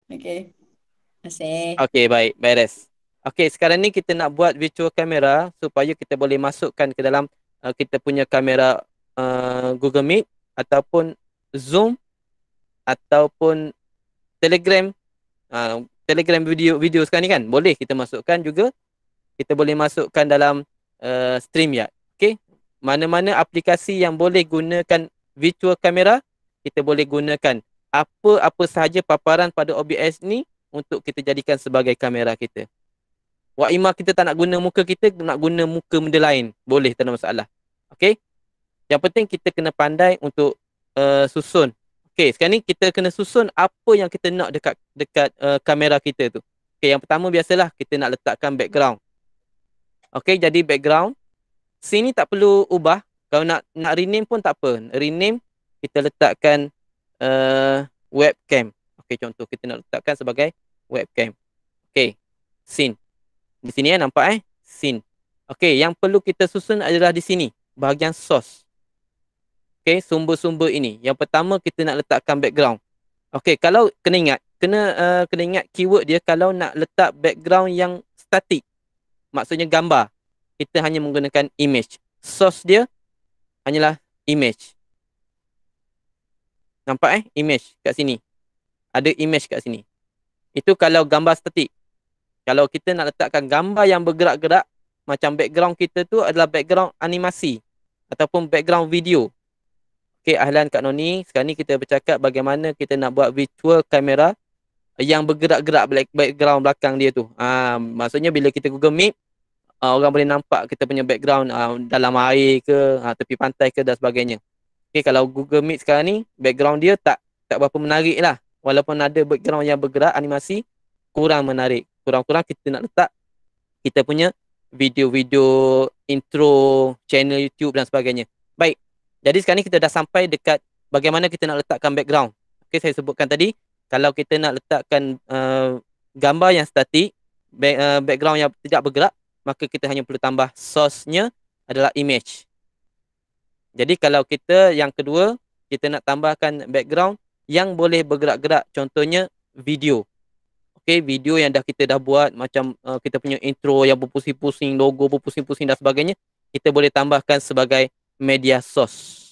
Okey. Terima kasih. Okey, baik, beres. Okey, sekarang ni kita nak buat virtual camera supaya kita boleh masukkan ke dalam kita punya kamera Google Meet ataupun Zoom ataupun Telegram. Telegram video sekarang ni kan boleh kita masukkan juga. Kita boleh masukkan dalam StreamYard. Okey. Mana-mana aplikasi yang boleh gunakan virtual camera, kita boleh gunakan apa-apa sahaja paparan pada OBS ni untuk kita jadikan sebagai kamera kita. Wak Ima kita tak nak guna muka kita, nak guna muka benda lain. Boleh, tak ada masalah. Okey. Yang penting kita kena pandai untuk susun. Okey, sekarang ni kita kena susun apa yang kita nak dekat dekat kamera kita tu. Okey, yang pertama biasalah kita nak letakkan background. Okey, jadi background sini tak perlu ubah. Kalau nak rename pun tak apa. Rename kita letakkan webcam. Okey, contoh kita nak letakkan sebagai webcam. Okey, scene. Di sini nampak scene. Okey, yang perlu kita susun adalah di sini, bahagian source. Okey, sumber-sumber ini. Yang pertama kita nak letakkan background. Okey, kalau kena ingat keyword dia kalau nak letak background yang statik. Maksudnya gambar. Kita hanya menggunakan image. Source dia hanyalah image. Nampak image kat sini. Ada image kat sini. Itu kalau gambar statik. Kalau kita nak letakkan gambar yang bergerak-gerak, macam background kita tu adalah background animasi ataupun background video. Okey, Ahlan Kak Noni, sekarang ni kita bercakap bagaimana kita nak buat virtual kamera yang bergerak-gerak background belakang dia tu. Maksudnya bila kita Google Meet, orang boleh nampak kita punya background dalam air ke, tepi pantai ke dan sebagainya. Okey, kalau Google Meet sekarang ni, background dia tak berapa menarik lah. Walaupun ada background yang bergerak animasi, kurang menarik. Kurang-kurang kita nak letak kita punya video-video intro channel YouTube dan sebagainya. Baik. Jadi sekarang ni kita dah sampai dekat bagaimana kita nak letakkan background. Okey, saya sebutkan tadi, kalau kita nak letakkan gambar yang statik, background yang tidak bergerak, maka kita hanya perlu tambah source-nya adalah image. Jadi kalau kita yang kedua, kita nak tambahkan background yang boleh bergerak-gerak, contohnya video. Okey, video yang kita dah buat macam kita punya intro yang berpusing-pusing, logo berpusing-pusing dan sebagainya, kita boleh tambahkan sebagai media source.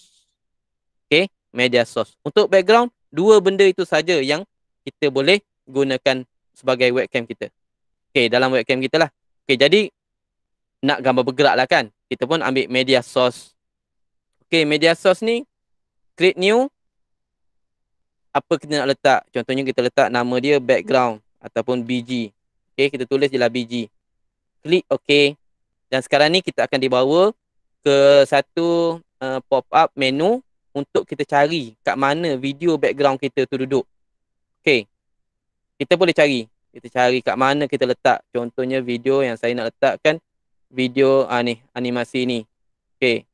Okey, media source. Untuk background, dua benda itu saja yang kita boleh gunakan sebagai webcam kita. Okey, dalam webcam kita lah. Okey, jadi nak gambar bergerak lah kan. Kita pun ambil media source. Okey, media source ni create new. Apa kita nak letak? Contohnya kita letak nama dia background ataupun BG. Okey, kita tulis je lah BG. Klik OK. Dan sekarang ni kita akan dibawa ke satu pop-up menu untuk kita cari kat mana video background kita tu duduk. Okey. Kita boleh cari. Kita cari kat mana kita letak. Contohnya video yang saya nak letakkan video ni, animasi ni. Okey.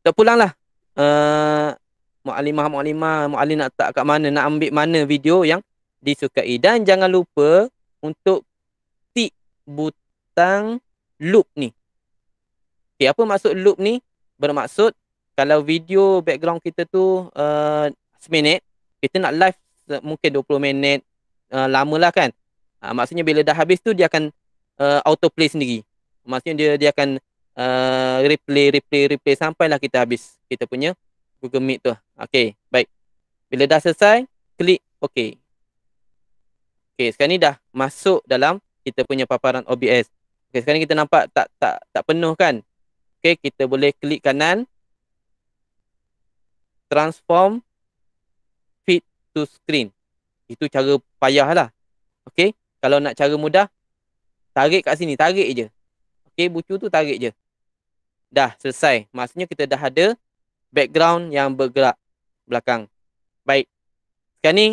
Terpulanglah. Muallim nak letak kat mana, nak ambil mana video yang disukai. Dan jangan lupa untuk tik butang loop ni. Okay, apa maksud loop ni? Bermaksud kalau video background kita tu seminit, kita nak live mungkin 20 minit, lama lah kan. Maksudnya bila dah habis tu dia akan autoplay sendiri. Maksudnya dia akan replay sampailah kita habis kita punya Google Meet tu. Okay, baik. Bila dah selesai, klik OK. Okay, sekarang ni dah masuk dalam kita punya paparan OBS. Okay, sekarang ni kita nampak tak penuh kan. Okay, kita boleh klik kanan. Transform fit to screen. Itu cara payah lah. Okay, kalau nak cara mudah, tarik kat sini, tarik je. Okay, bucu tu tarik je. Dah selesai. Maksudnya kita dah ada background yang bergerak belakang. Baik. Sekarang ni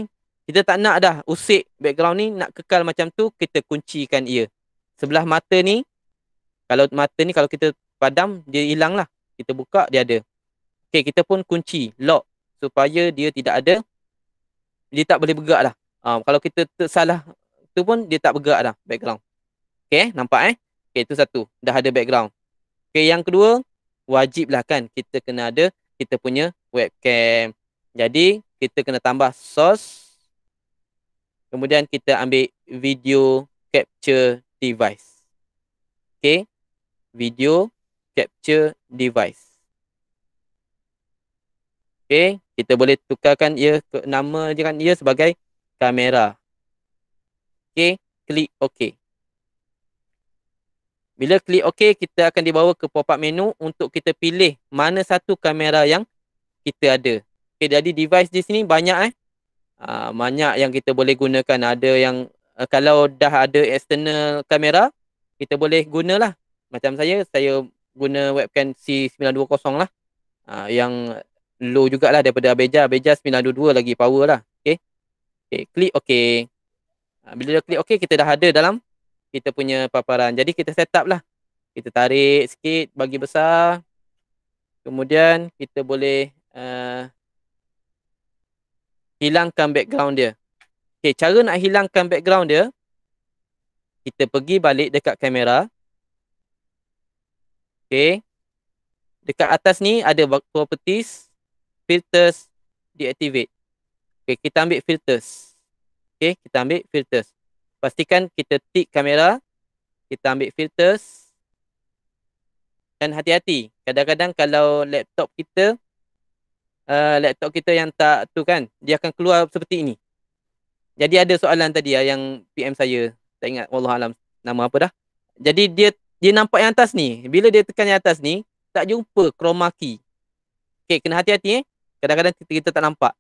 kita tak nak dah usik background ni, nak kekal macam tu, kita kuncikan ia. Sebelah mata ni kalau kita padam, dia hilang lah. Kita buka, dia ada. Okay, kita pun kunci, lock, supaya dia tidak ada, dia tak boleh bergerak dah. Kalau kita tersalah tu pun, dia tak bergerak dah background. Okay, nampak Okay, itu satu. Dah ada background. Okay, yang kedua, wajib lah kan kita kena ada kita punya webcam. Jadi, kita kena tambah source Kemudian kita ambil video capture device. Okay. Video capture device. Okay. Kita boleh tukarkan ia nama je kan ia sebagai kamera. Okay. Klik OK. Bila klik OK, kita akan dibawa ke pop-up menu untuk kita pilih mana satu kamera yang kita ada. Okay, jadi device di sini banyak banyak yang kita boleh gunakan. Ada yang kalau dah ada external kamera, kita boleh gunalah. Macam saya guna webcam C920 lah. Yang low jugalah daripada Abeja. Abeja 922 lagi power lah. Okay. Okay, klik OK. Bila dah klik OK, kita dah ada dalam kita punya paparan. Jadi kita set up lah. Kita tarik sikit, bagi besar. Kemudian kita boleh hilangkan background dia. Okay, cara nak hilangkan background dia, kita pergi balik dekat kamera. Okay. Dekat atas ni ada properties, filters, deactivate. Okay, kita ambil filters. Okay, kita ambil filters. Pastikan kita tick kamera. Kita ambil filters. Dan hati-hati. Kadang-kadang kalau laptop kita yang tak tu kan, dia akan keluar seperti ini. Jadi ada soalan tadi yang PM saya. Tak ingat, wallahualam nama apa dah. Jadi dia nampak yang atas ni. Bila dia tekan yang atas ni, tak jumpa chroma key. Okay, kena hati-hati Kadang-kadang kita tak nampak.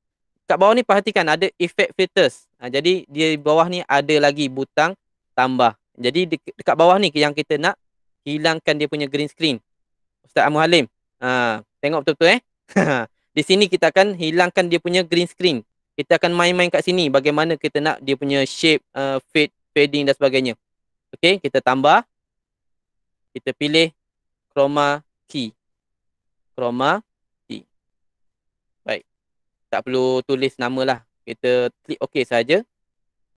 Kat bawah ni perhatikan ada effect filters. Jadi dia bawah ni ada lagi butang tambah. Jadi dekat bawah ni yang kita nak hilangkan dia punya green screen. Ustaz Amu Halim. Tengok betul-betul Di sini kita akan hilangkan dia punya green screen. Kita akan main-main kat sini bagaimana kita nak dia punya shape, fade, fading dan sebagainya. Okay, kita tambah. Kita pilih chroma key. Chroma key. Baik. Tak perlu tulis nama lah. Kita klik OK saja.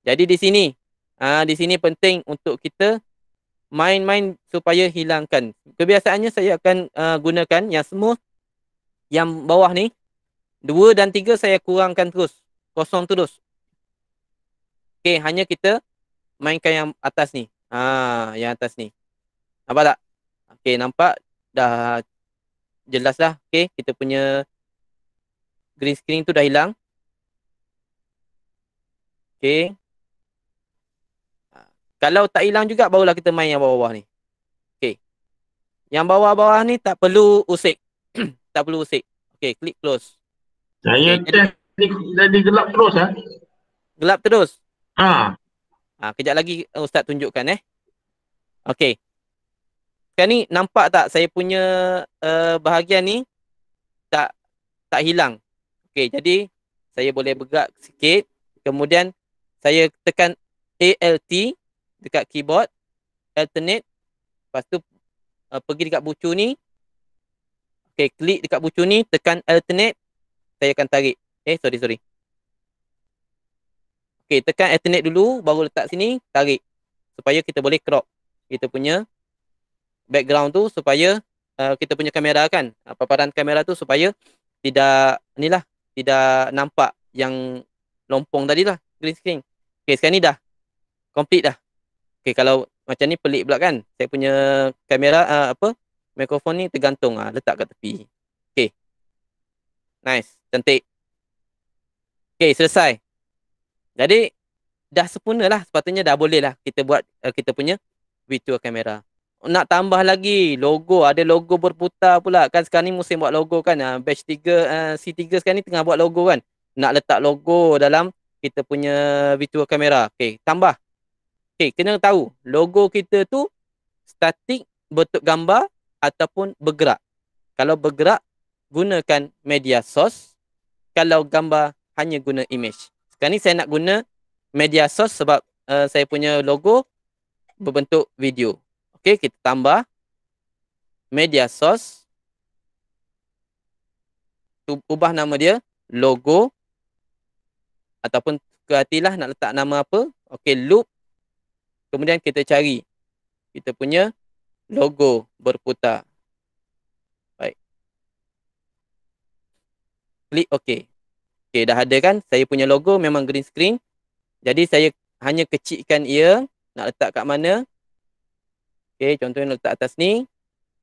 Jadi di sini penting untuk kita main-main supaya hilangkan. Kebiasaannya saya akan gunakan yang semua yang bawah ni 2 dan 3 saya kurangkan terus. Kosong terus. Okay, hanya kita mainkan yang atas ni. Yang atas ni. Nampak tak? Okay, nampak dah jelas dah. Okay, kita punya green screen tu dah hilang. Okay. Kalau tak hilang juga, barulah kita main yang bawah-bawah ni. Okay. Yang bawah-bawah ni tak perlu usik. Tak perlu usik. Okay, klik close. Saya test jadi gelap terus Gelap terus? Kejap lagi Ustaz tunjukkan Okay. Sekarang ni nampak tak saya punya bahagian ni tak hilang. Okay, jadi saya boleh bergerak sikit. Kemudian saya tekan ALT dekat keyboard, alternate. Lepas tu pergi dekat bucu ni. Okay, klik dekat bucu ni, tekan alternate. Saya akan tarik. Sorry. Okay, tekan alternate dulu, baru letak sini, tarik. Supaya kita boleh crop kita punya background tu, supaya kita punya kamera kan, paparan kamera tu supaya tidak nampak yang lompong tadi lah, green screen. Okay, sekarang ni dah complete dah. Okay, kalau macam ni pelik pula kan. Saya punya kamera, mikrofon ni tergantung. Letak kat tepi. Okay. Nice. Cantik. Okay, selesai. Jadi, dah sempurna lah. Sepatutnya dah boleh lah kita buat kita punya virtual kamera. Nak tambah lagi logo. Ada logo berputar pula. Kan sekarang ni musim buat logo kan. Batch 3, C3 sekarang ni tengah buat logo kan. Nak letak logo dalam kita punya virtual kamera. Okay, tambah. Okay, kena tahu logo kita tu statik, bentuk gambar ataupun bergerak. Kalau bergerak, gunakan media source. Kalau gambar, hanya guna image. Sekarang ni saya nak guna media source sebab saya punya logo berbentuk video. Okay, kita tambah media source. Ubah nama dia logo. Ataupun kehatilah nak letak nama apa. Okay, loop. Kemudian kita cari kita punya logo berputar. Baik. Klik OK. Okay, dah ada kan? Saya punya logo memang green screen. Jadi saya hanya kecilkan ia, nak letak kat mana. Okey, contohnya letak atas ni.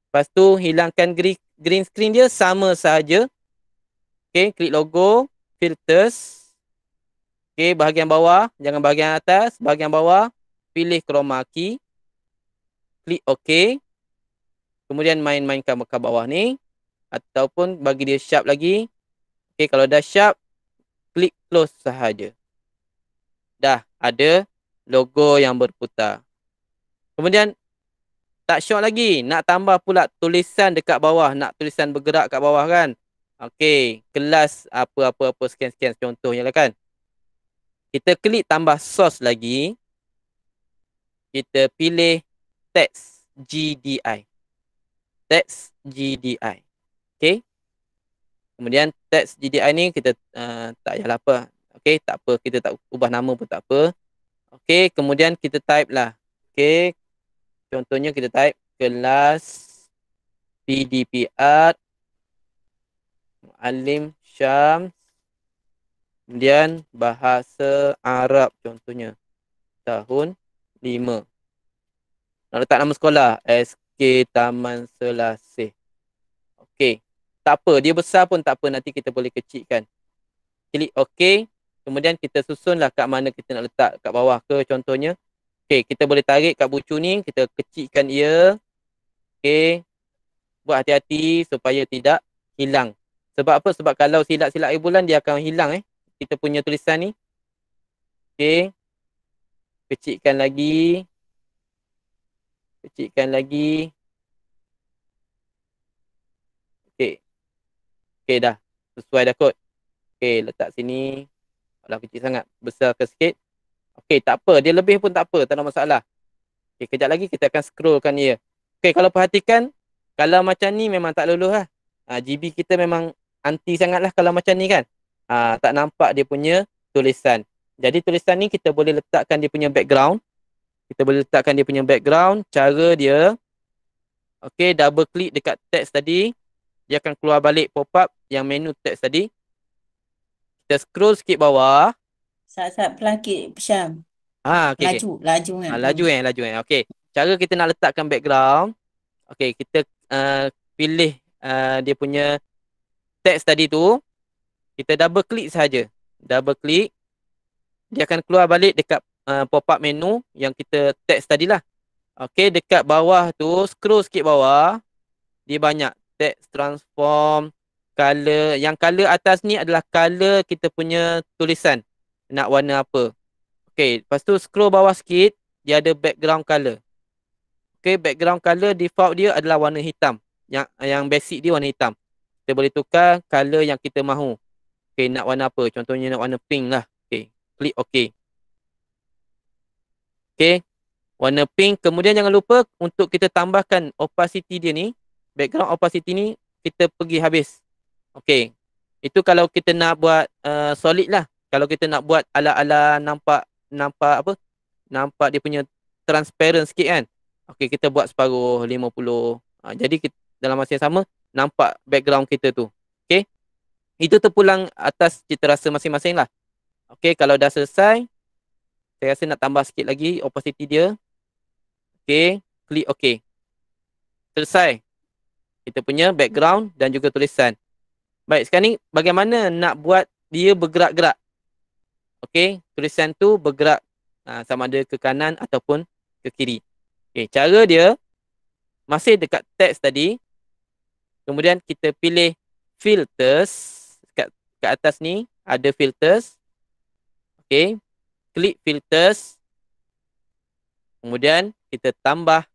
Lepas tu hilangkan green screen dia sama sahaja. Okey, klik logo, filters. Okey, bahagian bawah, jangan bahagian atas, bahagian bawah, pilih chroma key. Klik OK. Kemudian main-mainkan ke bawah ni. Ataupun bagi dia sharp lagi. Okey, kalau dah sharp, klik close sahaja. Dah ada logo yang berputar. Kemudian tak syok lagi. Nak tambah pula tulisan dekat bawah. Nak tulisan bergerak kat bawah kan. Okey, kelas apa-apa sekian-sekian contohnya lah kan. Kita klik tambah source lagi. Kita pilih text GDI. Text GDI. Okey. Kemudian text GDI ni kita tak payahlah apa. Okey, tak apa. Kita tak ubah nama pun tak apa. Okey, kemudian kita type lah. Okey. Contohnya kita type kelas PDP Art Muallim Syams. Kemudian bahasa Arab contohnya. Tahun 5. Nak letak nama sekolah SK Taman Selasih. Okey. Tak apa, dia besar pun tak apa, nanti kita boleh kecilkan. Klik OK. Kemudian kita susunlah kat mana kita nak letak, kat bawah ke contohnya. Okey, kita boleh tarik kat bucu ni, kita kecilkan ia. Okey. Buat hati-hati supaya tidak hilang. Sebab apa? Sebab kalau silap-silap air bulan dia akan hilang kita punya tulisan ni. Okey. Kecilkan lagi. Kecilkan lagi. Okey. Okey dah. Sesuai dah kot. Okey, letak sini. Kalau kecil sangat, besarkan sikit. Okey, tak apa. Dia lebih pun tak apa. Tak ada masalah. Okey, kejap lagi kita akan scrollkan dia. Okey, kalau perhatikan, kalau macam ni memang tak luluh lah. GB kita memang anti sangat lah kalau macam ni kan. Tak nampak dia punya tulisan. Jadi tulisan ni kita boleh letakkan dia punya background. Kita boleh letakkan dia punya background. Cara dia. Okey, double klik dekat teks tadi. Dia akan keluar balik pop-up yang menu teks tadi. Kita scroll sikit bawah. Saat-saat pelakit Syam. Okay, laju kan. Laju. Okey. Cara kita nak letakkan background. Okey, kita pilih dia punya teks tadi tu. Kita double klik sahaja. Double klik. Dia akan keluar balik dekat pop-up menu yang kita teks tadilah. Okey, dekat bawah tu scroll sikit bawah. Dia banyak teks transform, color. Yang color atas ni adalah color kita punya tulisan. Nak warna apa. Okey, lepas tu scroll bawah sikit, dia ada background color. Okey, background color default dia adalah warna hitam. Yang basic dia warna hitam. Kita boleh tukar color yang kita mahu. Okey, nak warna apa? Contohnya nak warna pink lah. Okey, klik OK. Okey, warna pink. Kemudian jangan lupa untuk kita tambahkan opacity dia ni. Background opacity ni kita pergi habis. Okey, itu kalau kita nak buat solid lah. Kalau kita nak buat ala-ala nampak apa? Nampak dia punya transparent sikit kan. Okey, kita buat separuh 50. Jadi kita, dalam masa yang sama nampak background kita tu. Okey. Itu terpulang atas cita rasa masing-masing lah. Okey, kalau dah selesai, saya rasa nak tambah sikit lagi opacity dia. Okey, klik OK. Selesai. Kita punya background dan juga tulisan. Baik, sekarang ni bagaimana nak buat dia bergerak-gerak. Okey, tulisan tu bergerak sama ada ke kanan ataupun ke kiri. Okey, cara dia masih dekat teks tadi. Kemudian kita pilih filters. Kat atas ni ada filters. Okey, klik filters. Kemudian kita tambah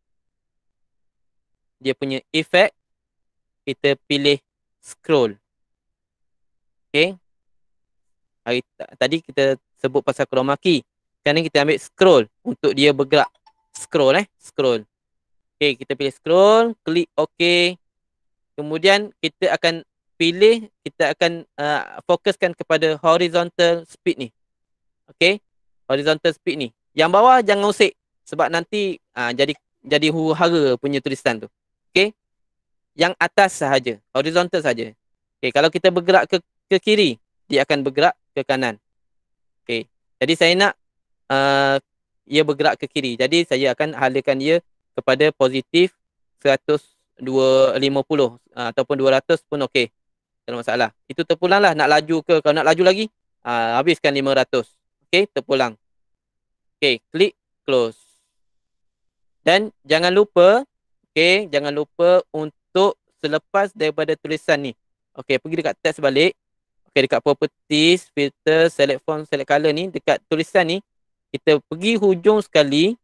dia punya efek. Kita pilih scroll. Okey. Tadi kita sebut pasal chroma key. Sekarang ni kita ambil scroll untuk dia bergerak. Scroll scroll. Okey, kita pilih scroll, klik OK. Kemudian kita akan pilih, kita akan fokuskan kepada horizontal speed ni. Okey, horizontal speed ni. Yang bawah jangan usik sebab nanti jadi huru-hara punya tulisan tu. Okey. Yang atas sahaja, horizontal sahaja. Okey, kalau kita bergerak ke kiri, dia akan bergerak ke kanan. Okey. Jadi saya nak ia bergerak ke kiri. Jadi saya akan halakan ia kepada positif 150 ataupun 200 pun okey. Tak ada masalah. Itu terpulang lah. Nak laju ke, kalau nak laju lagi, habiskan 500. Okey, terpulang. Okey, klik close. Dan jangan lupa, okey, jangan lupa untuk selepas daripada tulisan ni. Okey, pergi dekat teks balik. Okey, dekat properties, filter, select font, select color ni, dekat tulisan ni, kita pergi hujung sekali.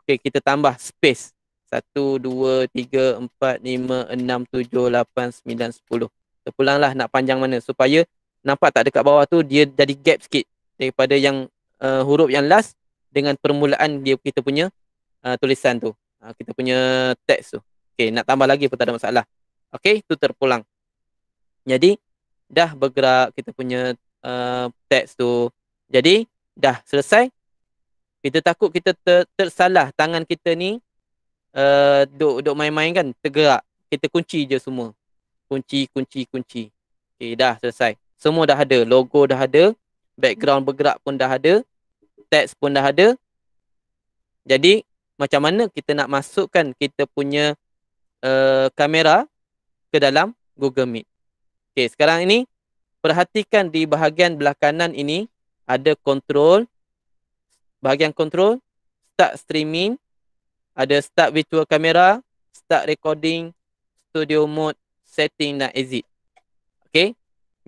Okey, kita tambah space. 1, 2, 3, 4, 5, 6, 7, 8, 9, 10. Terpulanglah nak panjang mana. Supaya nampak tak dekat bawah tu dia jadi gap sikit. Daripada yang huruf yang last dengan permulaan dia kita punya tulisan tu. Kita punya teks tu. Okey, nak tambah lagi pun tak ada masalah. Okey, tu terpulang. Jadi, dah bergerak kita punya teks tu. Jadi, dah selesai. Kita takut kita tersalah tangan kita ni duk main-main kan, tergerak. Kita kunci je semua. Kunci. Okey, dah selesai. Semua dah ada. Logo dah ada. Background bergerak pun dah ada. Teks pun dah ada. Jadi, macam mana kita nak masukkan kita punya kamera ke dalam Google Meet. Okey, sekarang ini perhatikan di bahagian belah kanan ini ada control. Bahagian control, start streaming, ada start virtual camera, start recording, studio mode, setting dan exit. Okey.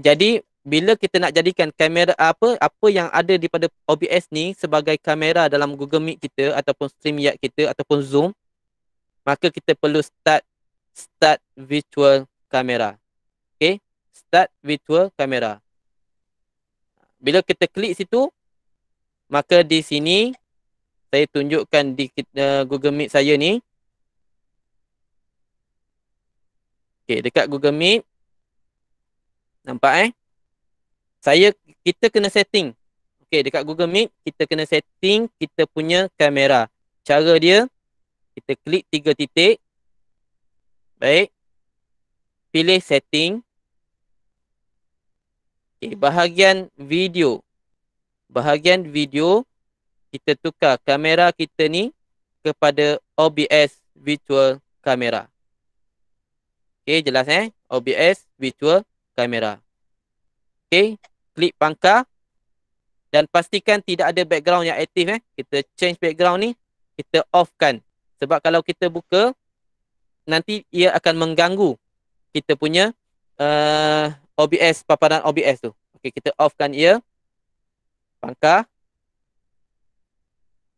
Jadi bila kita nak jadikan kamera apa yang ada daripada OBS ni sebagai kamera dalam Google Meet kita ataupun StreamYard kita ataupun Zoom, maka kita perlu start virtual camera. Okey, start virtual camera. Bila kita klik situ, maka di sini saya tunjukkan di Google Meet saya ni. Okey, dekat Google Meet nampak kita kena setting. Okey, dekat Google Meet kita kena setting kita punya kamera. Cara dia, kita klik 3 titik. Baik. Pilih setting. Okey, bahagian video. Bahagian video, kita tukar kamera kita ni kepada OBS virtual camera. Okey, jelas OBS virtual camera. Okey, klik pangkal dan pastikan tidak ada background yang aktif. Kita change background ni, kita off-kan. Sebab kalau kita buka, nanti ia akan mengganggu kita punya OBS, paparan OBS tu. Okey, kita off-kan ia. Pangkal.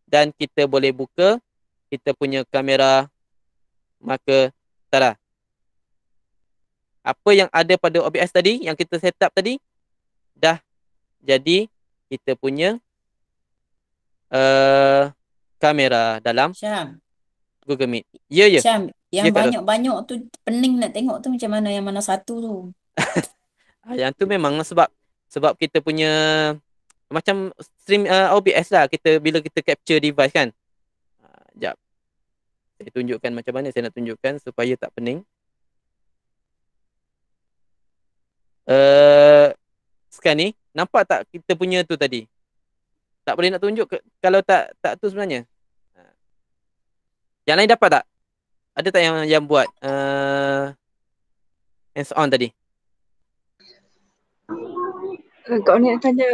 Dan kita boleh buka kita punya kamera. Maka, tada. Apa yang ada pada OBS tadi, yang kita set up tadi, dah jadi kita punya kamera dalam Syam, Google Meet. Ya. Syam, yang Ya, Kak Ros. banyak-banyak tu pening nak tengok tu macam mana, yang mana satu tu. Yang tu memang sebab kita punya macam stream OBS lah. Bila kita capture device kan. Sekejap. Saya tunjukkan macam mana saya nak tunjukkan supaya tak pening. Sekarang ni nampak tak kita punya tu tadi? Tak boleh nak tunjuk kalau tak tu sebenarnya. Yang lain dapat tak? Ada tak yang buat hands on tadi? Kak ni nak tanya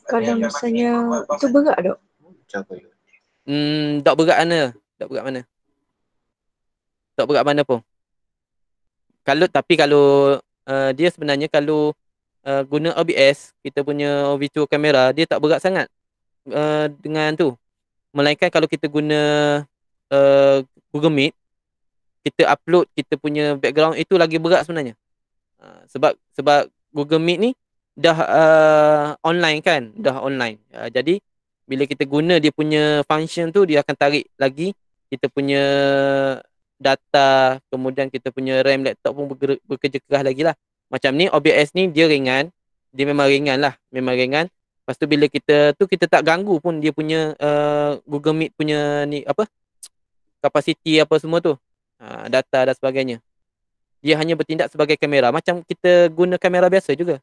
kalau misalnya itu berat dok? Tak berat mana? Tak berat mana? Tak berat mana pun. Kalau dia sebenarnya kalau guna OBS, kita punya virtual camera, dia tak berat sangat dengan tu. Melainkan kalau kita guna Google Meet, kita upload kita punya background, itu lagi berat sebenarnya. Sebab Google Meet ni dah online kan, dah online. Jadi bila kita guna dia punya function tu, dia akan tarik lagi kita punya data, kemudian kita punya RAM laptop pun bekerja keras lagi lah. Macam ni OBS ni dia ringan, dia memang ringan lah, memang ringan. Lepas tu bila kita tak ganggu pun dia punya Google Meet punya ni kapasiti apa semua tu, data dan sebagainya. Dia hanya bertindak sebagai kamera, macam kita guna kamera biasa juga.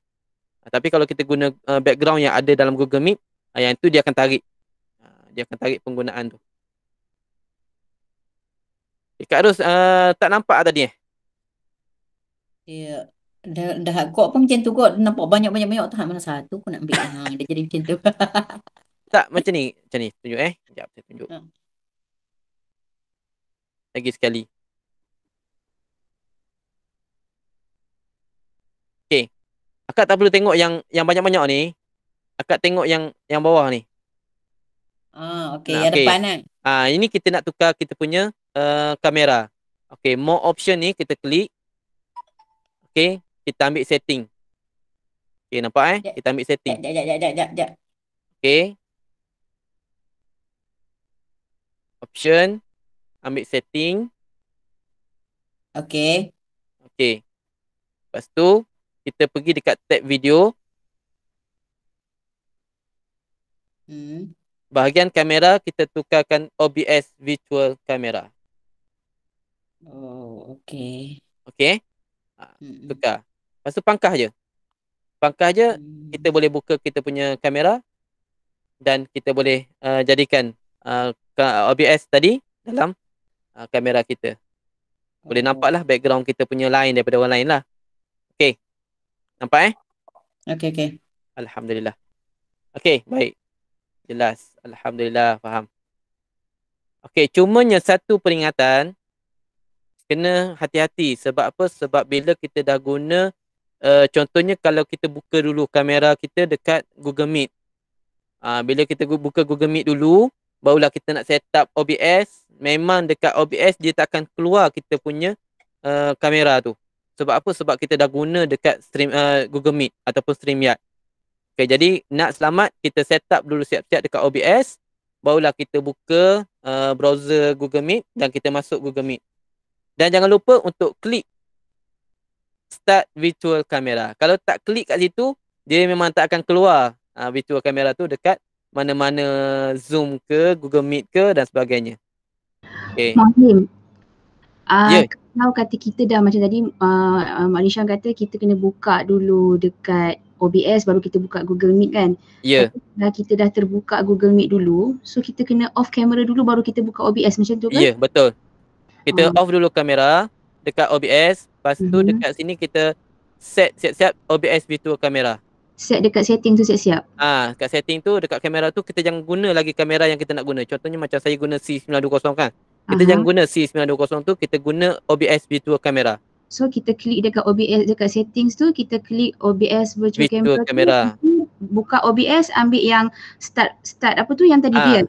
Tapi kalau kita guna background yang ada dalam Google Meet, Yang itu dia akan tarik. Dia akan tarik penggunaan tu. Kak Ros tak nampak tadi Dia dah kok apa macam tu kok nampak banyak tak mana satu aku nak ambil. Dia jadi macam tu. Tak, macam ni. Tunjuk Sekejap saya tunjuk. Ha. Lagi sekali. Okey. Akak tak perlu tengok yang banyak-banyak ni. Akak tengok yang bawah ni. Okey, yang depan kan. Ini kita nak tukar kita punya kamera. Okey, more option ni kita klik. Okey, kita ambil setting. Okey, nampak Kita ambil setting. Jap. Okey. Option, ambil setting. Okey. Lepas tu kita pergi dekat tab video. Bahagian kamera kita tukarkan OBS virtual camera. Oh, okey. Okey. Tukar. Lepas tu pangkah je. Kita boleh buka kita punya kamera dan kita boleh jadikan OBS tadi dalam kamera kita. Boleh nampak lah background kita punya lain daripada orang lain lah. Okey. Nampak Okey. Alhamdulillah. Okey, baik. Jelas. Alhamdulillah, faham. Okey, cumanya satu peringatan. Kena hati-hati. Sebab apa? Sebab bila kita dah guna, contohnya kalau kita buka dulu kamera kita dekat Google Meet. Bila kita buka Google Meet dulu, barulah kita nak set up OBS. Memang dekat OBS dia tak akan keluar kita punya kamera tu. Sebab apa? Sebab kita dah guna dekat Google Meet ataupun StreamYard. Okay, jadi nak selamat, kita set up dulu siap-siap dekat OBS. Barulah kita buka browser Google Meet dan kita masuk Google Meet. Dan jangan lupa untuk klik Start Virtual Camera. Kalau tak klik kat situ, dia memang tak akan keluar virtual camera tu dekat mana-mana Zoom ke, Google Meet ke dan sebagainya. Okay. Mahim. Ya. Kalau kata kita dah macam tadi Mak Nishan kata kita kena buka dulu dekat OBS baru kita buka Google Meet kan. Ya. Kita dah terbuka Google Meet dulu, so kita kena off kamera dulu baru kita buka OBS macam tu kan? Ya, betul. Kita off dulu kamera dekat OBS. Lepas tu dekat sini kita set siap-siap OBS virtual kamera. Set dekat setting tu siap-siap. Dekat setting tu, dekat kamera tu kita jangan guna lagi kamera yang kita nak guna. Contohnya macam saya guna C920 kan. Kita jangan guna C920 tu, kita guna OBS virtual kamera. So kita klik dekat OBS, dekat settings tu kita klik OBS virtual camera. Buka OBS, ambil yang start apa tu yang tadi dia.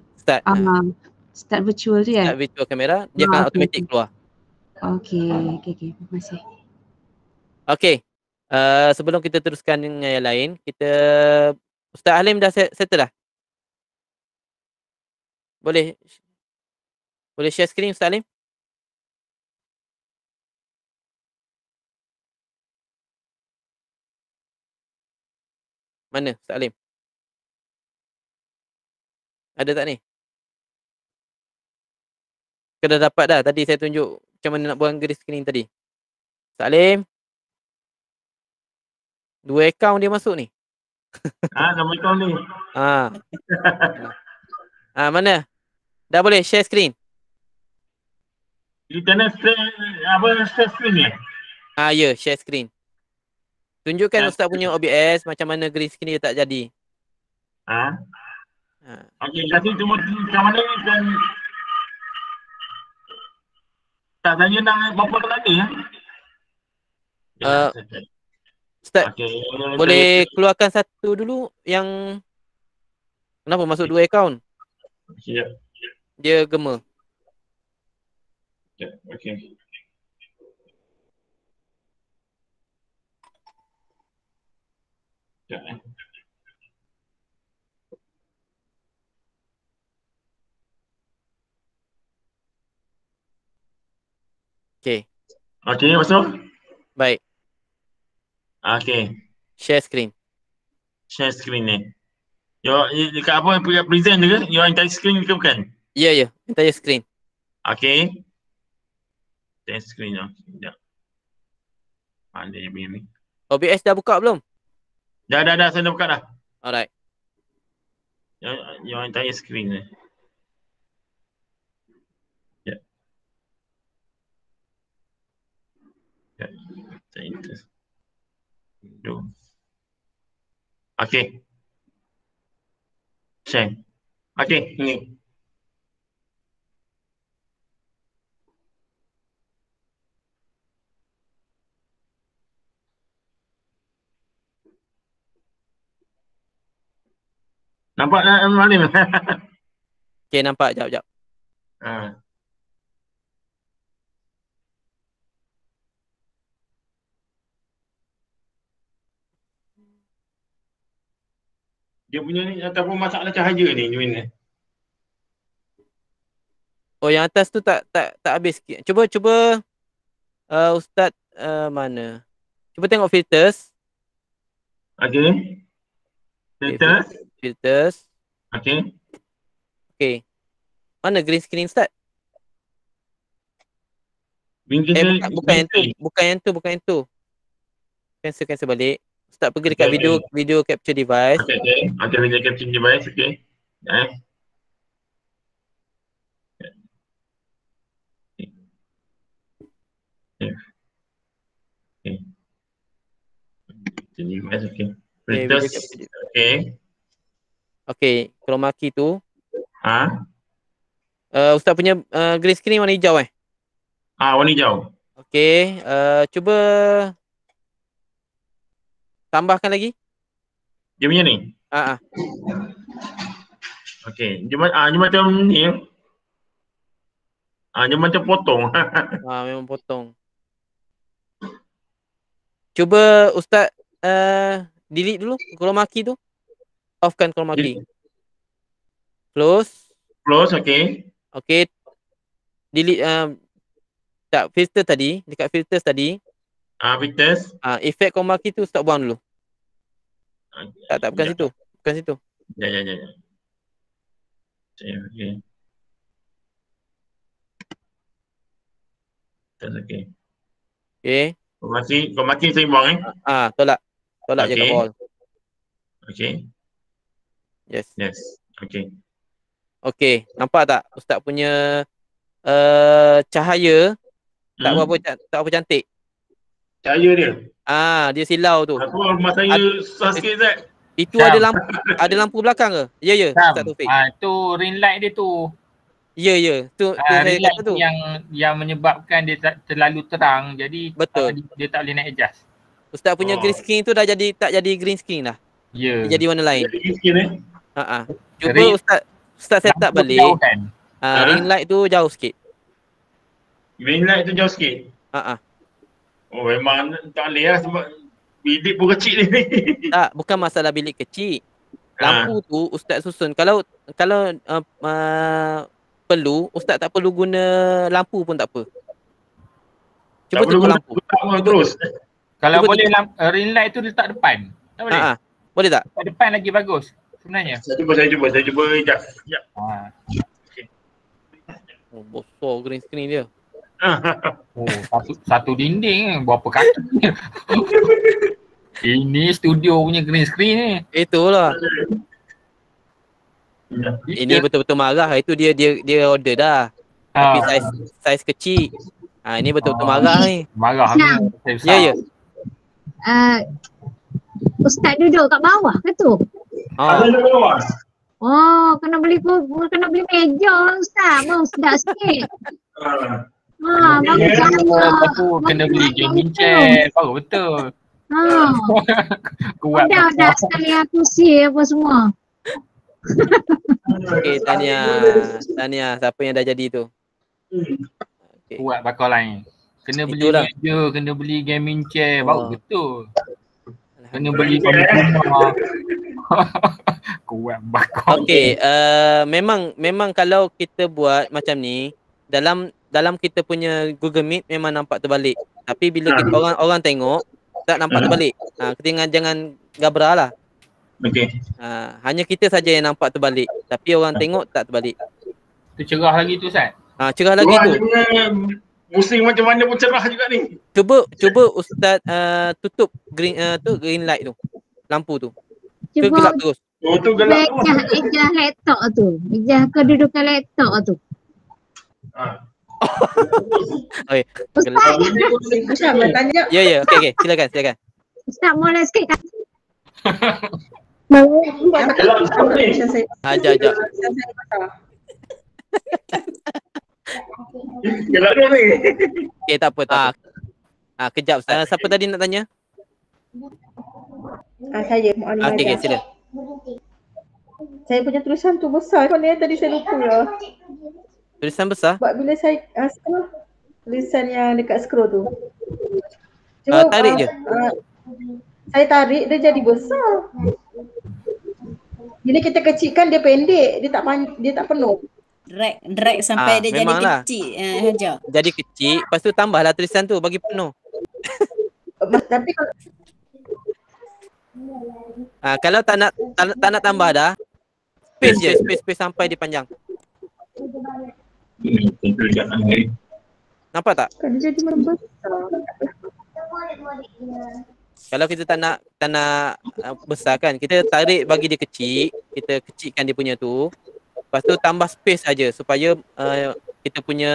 Start virtual tu ya. Start virtual kamera, dia akan automatik keluar. Okey. Terima kasih. Okey. Sebelum kita teruskan dengan yang lain, Ustaz Halim dah settle dah? Boleh share screen Ustaz Halim? Mana Ustaz Halim? Ada tak ni? Dah dapat dah. Tadi saya tunjuk macam mana nak buang green screen tadi. Ustaz Halim? 2 akaun dia masuk ni. Nama akaun ni. Mana? Dah boleh share screen? Kita nak share screen ni? Ya, share screen. Tunjukkan Ustaz punya OBS macam mana green screen dia tak jadi. Okey, kasih cuma macam mana ni dan tak tanya nak berapa kali ya? Ustaz, boleh keluarkan satu dulu yang kenapa masuk 2 akaun? Ya. Dia gema. Ya, okey. Ya. Okey. Okey, masuk? Baik. Okey. Share screen. Share screen ni. Dekat apa present je ke? Your entire screen ke bukan? Ya. Entire screen. Okey. Entire screen je. Sekejap. Dia punya ni. OBS dah buka belum? Dah. Saya dah buka dah. Alright. Your entire screen ni. Ya. Ya. Okay. Share. Okay, ni. Nampak tak Malim? Okay, nampak. Sekejap. Ha. Dia punya ni ataupun masalah cahaya ni Juin ni. Oh, yang atas tu tak habis. Cuba Ustaz mana? Cuba tengok filters. Okay. Filters. Filters. Okay. Okay. Mana green screen Ustaz? Bukan Bukan yang tu. Cancel balik. Ustaz pergi dekat video capture device. Okay. Ada video capture device. Okay. Okay. Device. Okay. Filters. Okay. Okay. Chroma key tu. Ha? Ustaz punya green screen warna hijau Warna hijau. Okay. Cuba tambahkan lagi. Dia punya ni? Okay. Dia macam ni. Dia macam potong. Memang potong. Cuba Ustaz delete dulu chroma key tu. Offkan chroma key. Close, okay. Okay. Delete tak filter tadi, dekat filters tadi. Filters. Efek chroma key tu Ustaz buang dulu. Tak bukan situ. Bukan situ. Ya. Okay. Okay. Okay. Chroma key saya buang Tolak okay. je kat bawah. Okay. Yes. Okay. Okay, nampak tak Ustaz punya cahaya tak berapa cantik. Cahaya dia. Dia silau tu. Aku rumah saya susah sikit Zat. Itu ada lampu belakang ke? Ya. Ustaz Taufik. Tu ring light dia tu. Ya. Tu ring light tu yang menyebabkan dia terlalu terang. Jadi betul. Dia tak boleh nak adjust. Ustaz punya green screen tu tak jadi green screen dah. Ya. Dia jadi warna lain. Jadi green screen Cuba Ustaz set up balik. Ring light tu jauh sikit. Ring light tu jauh sikit? Oh memang tak boleh lah sebab bilik pun kecil ni. Tak, bukan masalah bilik kecil. Lampu tu Ustaz susun. Kalau perlu, Ustaz tak perlu guna lampu pun tak apa. Cuba tukar lampu. Terus. Kalau boleh ring light tu letak depan. Tak boleh? Boleh tak? Letak depan lagi bagus sebenarnya. Saya cuba sekejap. Okay. Besar green screen dia. Satu dinding berapa kaki. Ini studio punya green screen ni. Itulah. Ini betul-betul marah. Itu dia order dah. Tapi saiz kecil. Ini betul-betul marah ni. Marah ni. Ya. Ustaz duduk kat bawah ke tu? Ada duduk bawah. Kena beli meja Ustaz. Bang sedap sikit. Kena beli gaming chair. Baru betul. Kuat. Dah sekalian kursi apa semua. Okay, Tania, siapa yang dah jadi tu? Okay. Kuat bakal lain. Kena beli meja, kena beli gaming chair. Baru betul. Kena beli rumah. Kuat bakal. Okay, memang kalau kita buat macam ni, dalam kita punya Google Meet memang nampak terbalik. Tapi bila orang tengok, tak nampak terbalik. Kita jangan gabra lah. Okay. Hanya kita saja yang nampak terbalik. Tapi orang tengok tak terbalik. Tu cerah lagi tu Ustaz? Cerah lagi tu. Musim macam mana pun cerah juga ni. Cuba Ustaz tutup green light tu. Lampu tu. Gelap terus. Oh tu gelap tu. Ejah laptop tu. Ejah kedudukan laptop tu. Okey. Ustaz bertanya. Ya. Okey. Silakan. Ustaz mula sikit kan. Ajak. Gelap tu ni. Okey, tak apa. Kejap. Siapa tadi nak tanya? Saya Mu'alim Okey, sila. Saya punya tulisan tu besar kan tadi saya lupa ya. Tulisan besar? Sebab bila saya scroll, tulisan yang dekat scroll tu. Tarik je. Saya tarik dia jadi besar. Bila kita kecilkan dia pendek, dia tak penuh. Drag sampai dia jadi kecil. Hajar. Jadi kecil, lepas tu tambahlah tulisan tu bagi penuh. Tapi kalau tak nak tambah dah, space sampai dia panjang. Nampak tak? kan dia jadi membesar. Kalau kita tak nak besar kan, kita tarik bagi dia kecil, kita kecilkan dia punya tu. Lepas tu tambah space saja supaya kita punya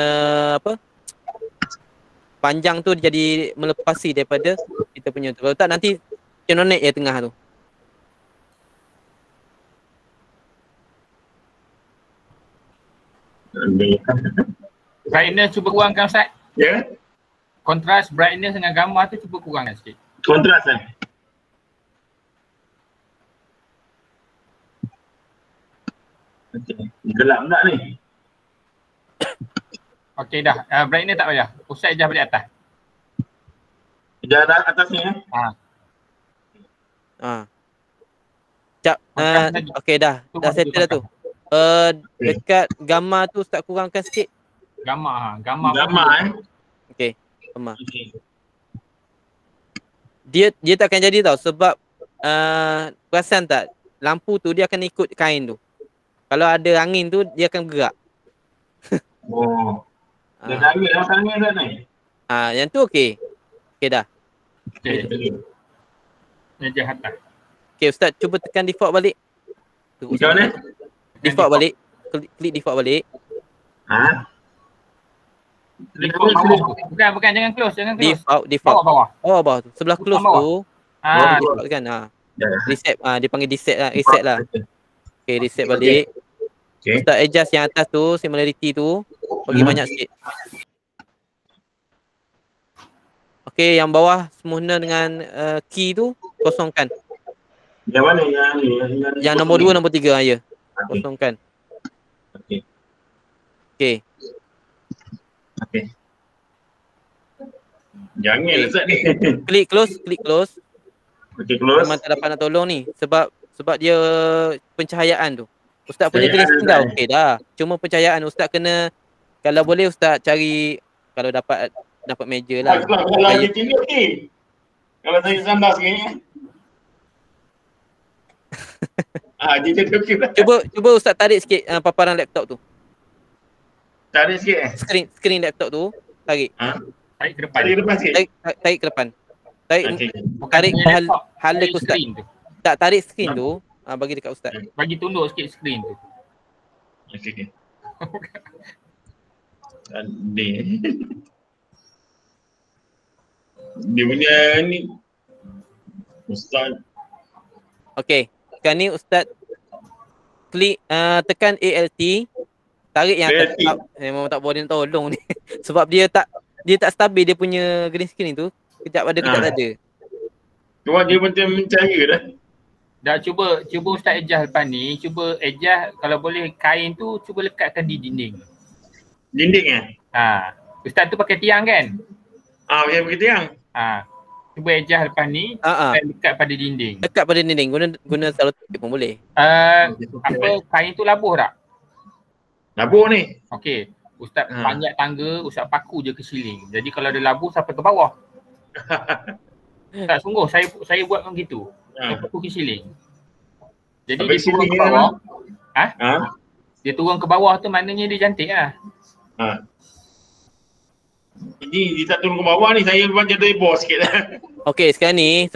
panjang tu jadi melepasi daripada kita punya tu. Kalau tak nanti cenonek ya tengah tu. Brightness cuba kurangkan Ustaz. Ya. Kontras brightness dengan gambar tu cuba kurangkan sikit. Kontras kan. Gelap tak ni? Okey dah. Brightness tak payah. Ustaz ejah balik atas. Ejah atas ni Sekejap. Okey dah. Dah settle dah tu. Dekat gambar tu Ustaz kurangkan sikit. Gambar. Okey. Gambar. Dia tak akan jadi tau sebab perasan tak? Lampu tu dia akan ikut kain tu. Kalau ada angin tu dia akan bergerak. Oh. Dia dah angin dah ni. Yang tu okey. Okey dah. Okey. Ejah atas. Okey Ustaz cuba tekan default balik. Macam mana? Default balik. Klik default balik. Default bawah. Bukan jangan close. Default. Bawah tu. Sebelah close tu. Default kan. Reset. Dia panggil reset lah. Okey, reset balik. Ustaz adjust yang atas tu, similarity tu. Bagi banyak sikit. Okey, yang bawah sempurna dengan key tu kosongkan. Yang mana? Yang nombor 2, nombor 3 ya. Kosongkan. Okey. Jangan Ustaz ni. Klik close. Okey, close. Memang tak dapat nak tolong ni sebab dia pencahayaan tu. Ustaz punya green screen dah okey dah. Cuma pencahayaan Ustaz kena, kalau boleh Ustaz cari kalau dapat meja lah. Kalau dia tinggi okey. Kalau saya sambal sikit ni. Dia jadi okey lah. Cuba Ustaz tarik sikit paparan laptop tu. Tarik sikit Skrin laptop tu tarik. Tarik ke depan. Tarik ke depan. Tarik hala ke Ustaz. Tak tarik skrin tu, bagi dekat Ustaz. Bagi tunduk sikit skrin tu. Okey. Dia punya ni Ustaz. Okey, sekarang ni Ustaz klik tekan ALT, tarik yang atas. Memang tak boleh nak tolong ni. Sebab dia tak stabil dia punya green screen tu. Kejap ada, kejap tak ada. Tuan dia macam mencahaya dah. Dah cuba Ustaz adjust lepas ni, cuba adjust kalau boleh kain tu cuba lekatkan di dinding. Dinding Ustaz tu pakai tiang kan? Pakai tiang. Cuba adjust lepas ni, dekat pada dinding. Dekat pada dinding, guna selotip pun boleh. Kain tu labuh tak? Labuh ni. Okey. Ustaz panjat tangga, Ustaz paku je ke ceiling. Jadi kalau ada labuh sampai ke bawah. Tak sungguh saya buat macam gitu. Saya paku ke ceiling. Jadi dia turun ke bawah. Dia turun ke bawah tu maknanya dia cantik lah. Ini dia tak turun ke bawah ni, saya macam jatuh bos sikit lah. Okey, sekarang ni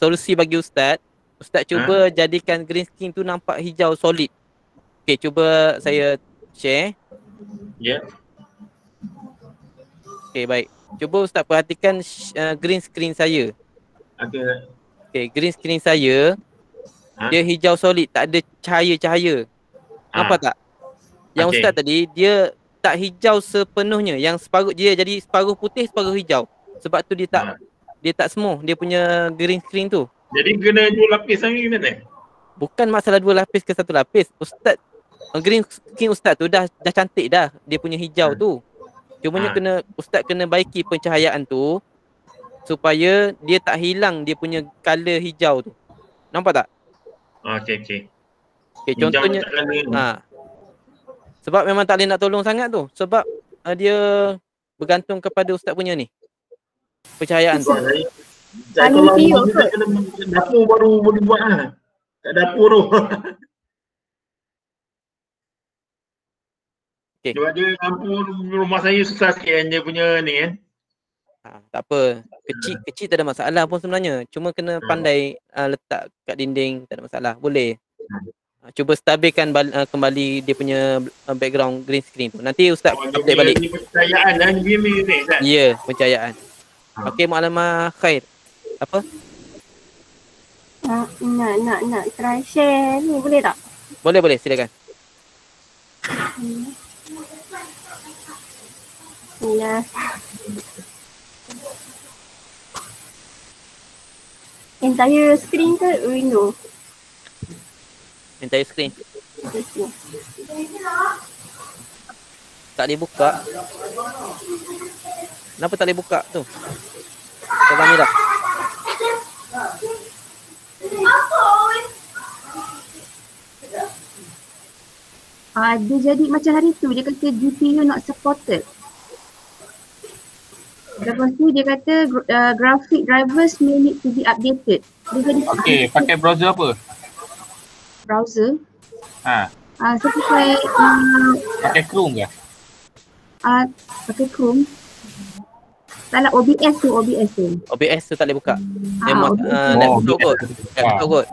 solusi bagi Ustaz. Ustaz cuba jadikan green screen tu nampak hijau solid. Okey, cuba saya share. Ya. Okey, baik. Cuba Ustaz perhatikan green screen saya. Okey, green screen saya dia hijau solid, tak ada cahaya-cahaya. Nampak tak? Yang Ustaz tadi dia tak hijau sepenuhnya, yang separuh dia jadi separuh putih, separuh hijau. Sebab tu dia tak smooth dia punya green screen tu. Jadi kena 2 lapis lagi gimana? Bukan masalah 2 lapis ke 1 lapis. Ustaz, green screen Ustaz tu dah cantik dah dia punya hijau tu. Cumanya Ustaz kena baiki pencahayaan tu supaya dia tak hilang dia punya color hijau tu. Nampak tak? Okey. Okey, contohnya sebab memang tak boleh nak tolong sangat tu. Sebab dia bergantung kepada Ustaz punya ni. Pencahayaan tu. Saya kalau kita kena dapur baru boleh buat lah. Kat dapur tu. Okay. Sebab dia lampu rumah saya susah sikit kan dia punya ni kan. Tak apa. Kecil tak ada masalah pun sebenarnya. Cuma kena pandai letak kat dinding, tak ada masalah. Boleh. Cuba stabilkan kembali dia punya background green screen tu. Nanti Ustaz update balik. Ini pencahayaan lah. Ya, pencahayaan. Okey, Maklumat Khair. Apa? Nak try share ni boleh tak? Boleh, silakan. Ya. Entire screen ke window? Entire screen. Tak boleh buka. Kenapa tak boleh buka tu? Coba ni dah. Dia jadi macam hari tu dia kata GPU not supported. Lepas tu dia kata graphic drivers may need to be updated. Okey, pakai browser apa? Browser? Saya pakai Chrome ke? Pakai Chrome. Tak nak OBS tu. OBS tu tak boleh buka. Memang laptop kot.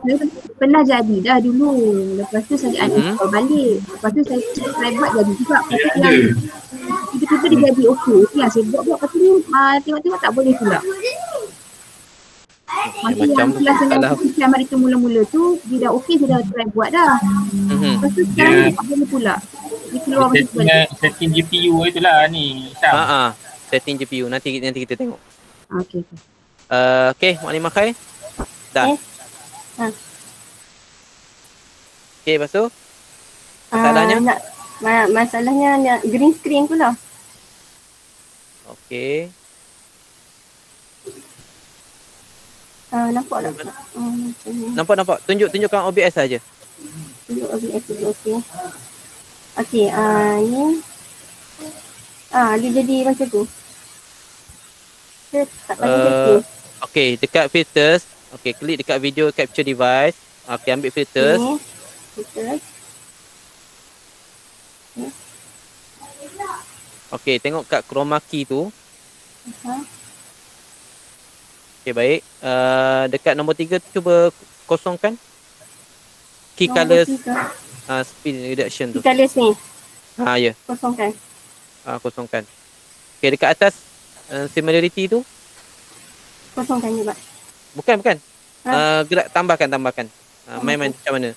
Pernah jadi dah dulu. Lepas tu saya uninstall balik. Lepas tu saya try buat jadi juga. Tiba-tiba dia jadi okey. Okey saya buat. Lepas tu tengok-tengok tak boleh pula. Masa yang kelas dengan kiamat itu mula-mula tu dia dah okey, saya dah try buat dah. Lepas tu sekarang tak boleh pula. Dia keluar macam tu. Setting GPU itulah ni. Setting GPU. Nanti kita tengok. Okey. Okey, Maklumat Khair. Dah. Okey, lepas tu? Masalahnya? Masalahnya green screen pula. Okey. Nampak. Nampak. Tunjukkan OBS saja. Tunjuk OBS tu okey. Okey, ni. Dia jadi macam tu. Dia tak bagi okey, dekat filters. Okey, klik dekat video capture device. Okey, ambil filters. Filters. Okey, tengok kat chroma key tu. Okey, baik. Dekat nombor 3 tu cuba kosongkan. Key colors. Speed reduction tu. Key colors ni. Ya. Kosongkan. Kosongkan. Okey, dekat atas similarity tu. Kosongkan juga. Bukan. Gerak tambahkan. Main macam mana?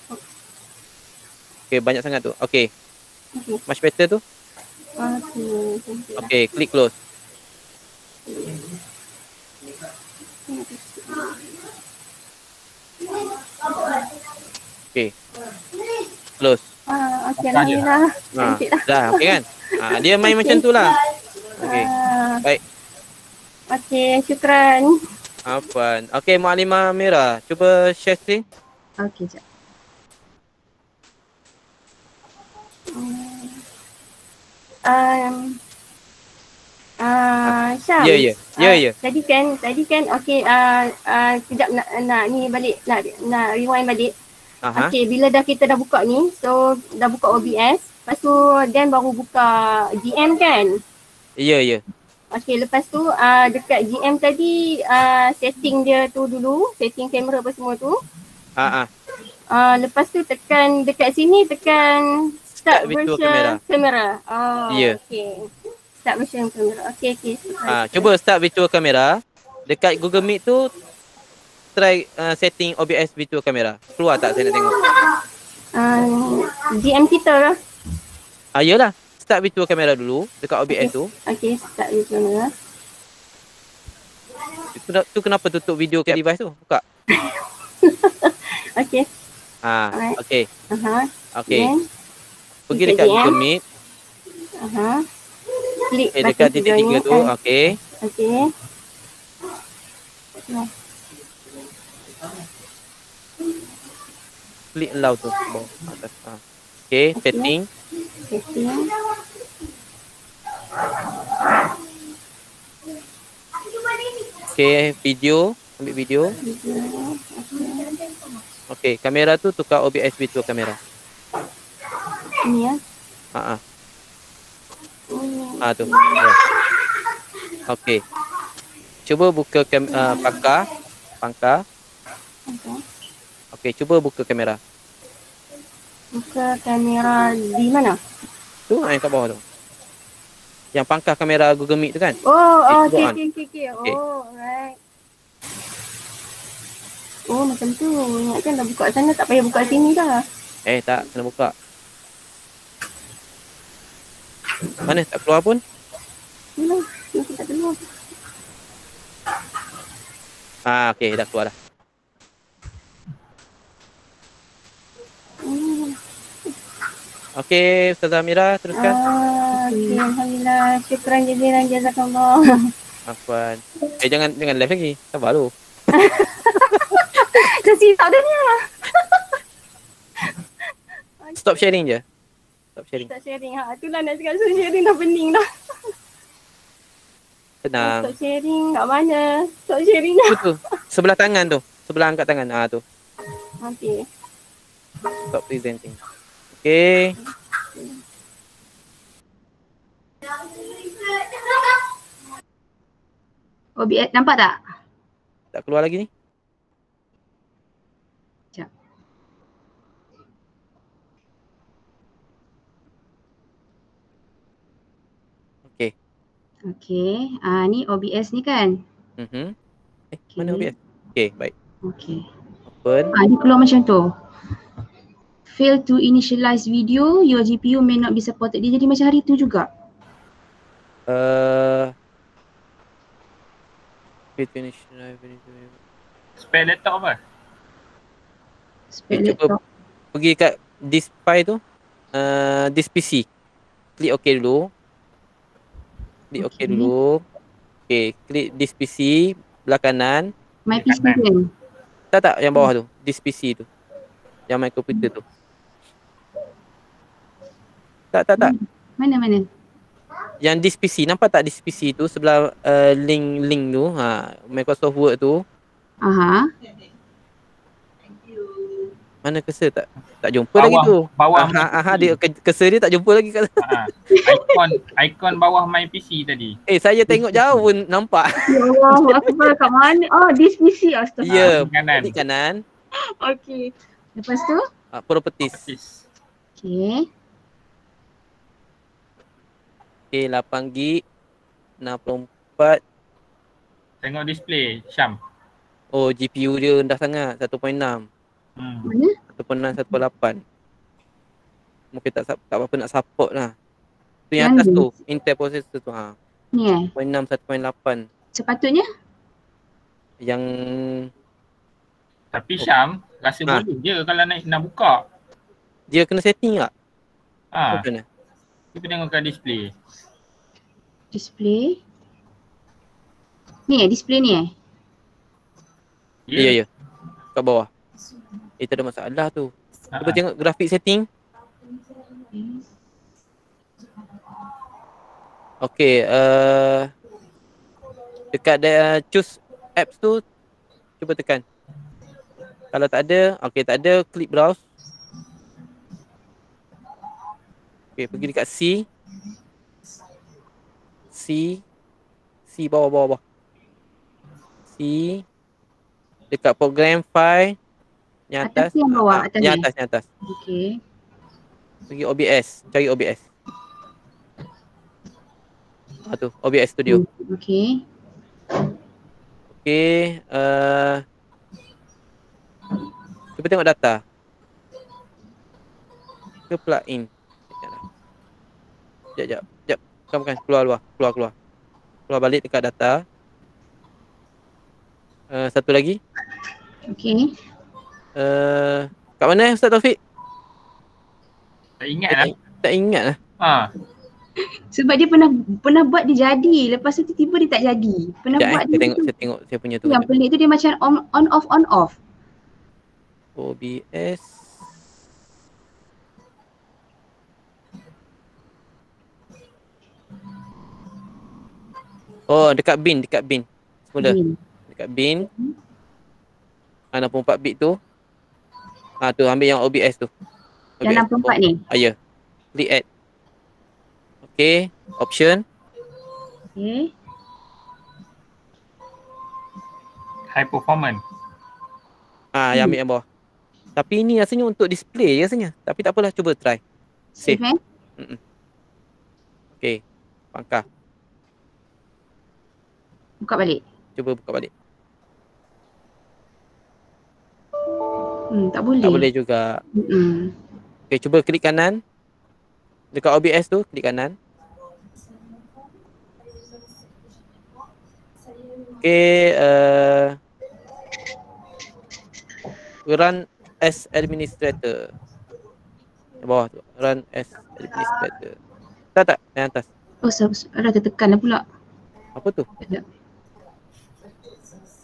Okey, banyak sangat tu. Okey. Much better tu. Okey, klik close. Okey. Close. Okey, alhamdulillah. Dah, okey kan? Dia main macam tu lah. Okey. Baik. Okey, syukran. Afwan. Okey, Maklumat Mira, cuba share screen. Okey, jap. Syam. Ya. Tadi kan okey kejap nak ni balik nak rewind balik. Okey, bila kita dah buka ni, so dah buka OBS, lepas tu Dan baru buka GM kan? Ya. Okey, lepas tu dekat GM tadi setting dia tu dulu, setting kamera apa semua tu. Lepas tu tekan dekat sini, tekan start virtual virtual camera. Ya. Okay. Start virtual camera. Okay. Cuba start virtual camera. Dekat Google Meet tu try setting OBS virtual camera. Keluar tak saya nak tengok? DM kita lah. Yelah. Start virtual camera dulu dekat OBS tu. Okay, start virtual camera. Tu kenapa tutup video kat device tu? Buka. Okay. Okay. Okay. Then, pergi dekat Google Meet. Klik dekat titik 3 tu. Okay. Klik allow tu. Atas. Okay. Setting. Okay. Video. Ambil video. Okay, kamera tu tukar OBS virtual kamera. Ini ya? Tu. Ya. Okay. Cuba buka pangkar. Okay, cuba buka kamera. Buka kamera di mana? Tu yang kat bawah tu. Yang pangkar kamera Google Meet tu kan? Okay. Right. Macam tu. Ingatkan dah buka sana, tak payah buka sini dah. Tak, kena buka. Mana? Tak keluar pun? Yalah, aku tak keluar. Okay, dah keluar dah. Okay, Ustazah Amira, teruskan. Okay, Alhamdulillah. Syukran jazilan, jazakallah. Afwan. Jangan live lagi. Sabar dulu. Dah silap dah ni lah. Stop sharing je. Stop sharing. Itulah nak cakap sharing dah pening dah. Tenang. Stop sharing kat mana? Stop sharing dah. Betul. Sebelah tangan tu. Sebelah angkat tangan. Tu. Okay. Stop presenting. Okay. OBS nampak tak? Tak keluar lagi ni. Sekejap. Okay. Ni OBS ni kan? Mana OBS? Okay, baik. Okay. Open. Dia keluar macam tu. Fail to initialize video, your GPU may not be supported. Dia jadi macam hari tu juga. Fail to initialize video. Spare laptop apa? Spare laptop. Pergi kat disk file tu. Disk PC. Klik OK dulu. Okay, klik disk PC belah kanan. My PC kan? Tak, yang bawah tu. Disk PC tu. Yang my komputer tu. Tak. Mana? Yang disk PC, nampak tak disk PC tu sebelah link tu, Microsoft Word tu. Aha. Mana cursor tak jumpa lagi tu. Bawah. Dia cursor dia tak jumpa lagi kat Ikon bawah my PC tadi. Saya tengok jauh pun nampak. Ya Allah, aku pada kat mana? Oh, disk PC Ya, kanan. Okey. Lepas tu? Properties. Okey. Okay, 8 gig 64. Tengok display, Syam. Oh, GPU dia rendah sangat, 1.6. Mana? 1.6, 1.8. Mungkin tak apa nak support lah. Tu yang atas tu, Intel processor tu. Ni 1.6, 1.8. Sepatutnya? Yang Tapi Syam, rasa boleh je kalau nak buka. Dia kena setting tak? Kena. Kita tengok kat display. Display? Ni display ni Ya. Kat bawah. Tak ada masalah tu. Cuba tengok grafik setting. Okay, dekat choose apps tu, cuba tekan. Kalau tak ada, tak ada, klik browse. Okay, pergi dekat C bawah. C dekat program file. Yang atas. Atas yang bawah? Atas yang atas, yang atas. Okey. Pergi OBS. Cari OBS. Tu, OBS Studio. Okey. Okey. Cuba tengok data. Ke plugin. Sekejap. Bukan. Keluar. Keluar balik dekat data. Satu lagi. Okey. Kat mana Ustaz Taufik? Tak ingat lah. Tak ingat lah. Sebab dia pernah buat dia jadi. Lepas tu tiba-tiba dia tak jadi. Pernah buat dia. Saya tengok saya punya tu. Yang pelik tu dia macam on off. OBS. Oh, dekat bin. Semula. Dekat bin. 64 bit tu. Tu ambil yang OBS tu. Yang 64 ni? Ya. Klik add. Okay. Option. Okay. High performance. Yang ambil yang bawah. Tapi ni rasanya untuk display rasanya. Tapi tak apalah, cuba try. Save. Okay. Pangkah. Buka balik. Cuba buka balik. Tak boleh. Tak boleh juga. Okay, cuba klik kanan. Dekat OBS tu, klik kanan. Okay, run as administrator. Yang bawah tu, run as administrator. Tak, yang atas. Oh, dah tertekan dah pula. Apa tu?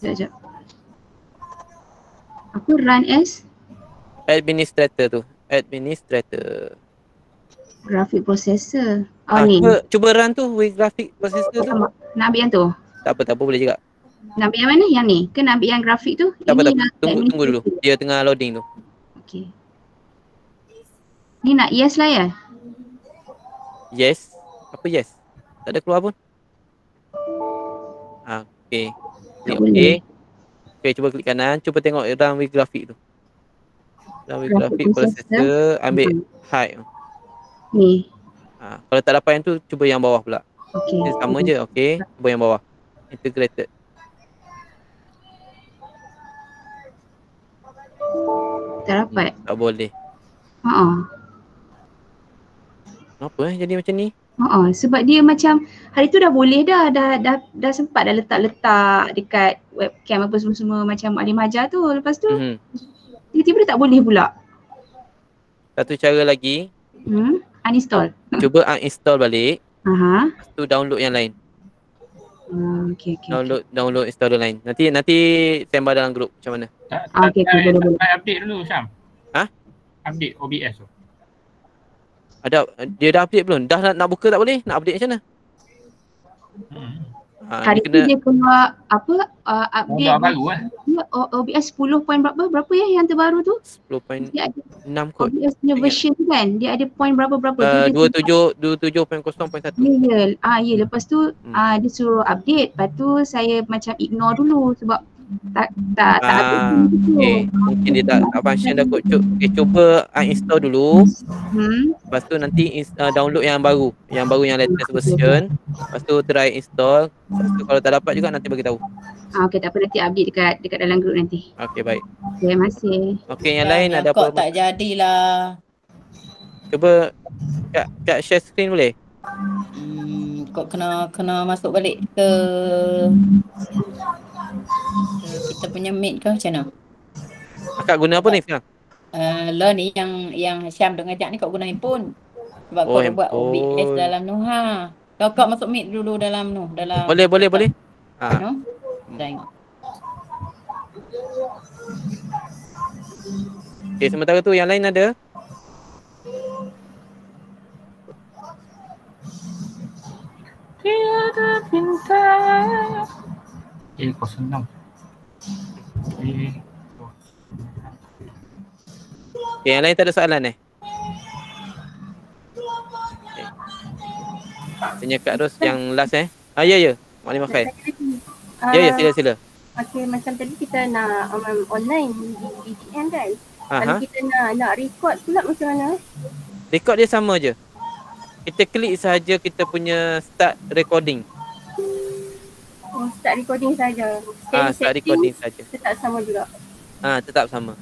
Sekejap. Apa run as? Administrator tu. Administrator. Graphic processor. Ni. Cuba run tu with graphic processor tu. Nak ambil yang tu? Tak apa boleh juga. Nak ambil yang mana? Yang ni? Ke nak ambil yang grafik tu? Tak apa. Tunggu dulu. Dia tengah loading tu. Okay. Ni nak yes lah ya? Yes. Apa yes? Tak ada keluar pun. Okay. Klik okay, cuba klik kanan. Cuba tengok run with graphic tu. Run with graphic processor. Ambil high. Ni. Kalau tak dapat yang tu, cuba yang bawah pula. Okay. Dia sama je. Okay. Cuba yang bawah. Integrated. Tak dapat. Tak boleh. Kenapa jadi macam ni? Sebab dia macam hari tu dah boleh dah sempat dah letak dekat webcam apa semua macam Alim ajar tu. Lepas tu tiba-tiba dia tak boleh pula. Satu cara lagi. Uninstall. Cuba uninstall balik. Lepas tu download yang lain. Okay. Download installer lain. Nanti sembah dalam grup macam mana. Okay, boleh. Update dulu Syam. Update OBS tu. Dia dah update belum? Dah nak buka tak boleh? Nak update macam mana? Hari tu dia keluar update baru OBS 10 point berapa ya yang terbaru tu? 10.6 kot. OBS punya version tu kan dia ada point berapa 27.0.1. Ya lepas tu dia suruh update. Lepas tu saya macam ignore dulu sebab tak okay. Mungkin dia tak function dah kot. Okay, cuba uninstall dulu. Lepas tu nanti download yang baru yang latest version. Lepas tu try install. Lepas tu kalau tak dapat juga nanti bagi tahu. Okay, tak apa, nanti update dekat dalam grup nanti. Okay, baik. Terima kasih. Okay, yang lain ada apa? Kok tak jadilah. Cuba kat share screen boleh? Kok kena masuk balik ke kita punya Meet ke macam mana? Akak guna apa ni sekarang? Lah ni yang Syam dah ngajak ni kau guna handphone. Sebab kau dah buat OBS dalam tu Kau masuk Meet dulu dalam tu. Boleh. No? Tengok. Okay, sementara tu yang lain ada? Tiada bintang. 06. Okay, yang lain tak ada soalan Tanya Kak Ros yang last Ya. Maklim Khair. Ya, sila. Okay, macam tadi kita nak online BGM kan. Kalau kita nak record pula macam mana? Record dia sama je. Kita klik sahaja kita punya start recording. Oh, start recording saja. Start recording saja. Tetap sama juga. Tetap sama.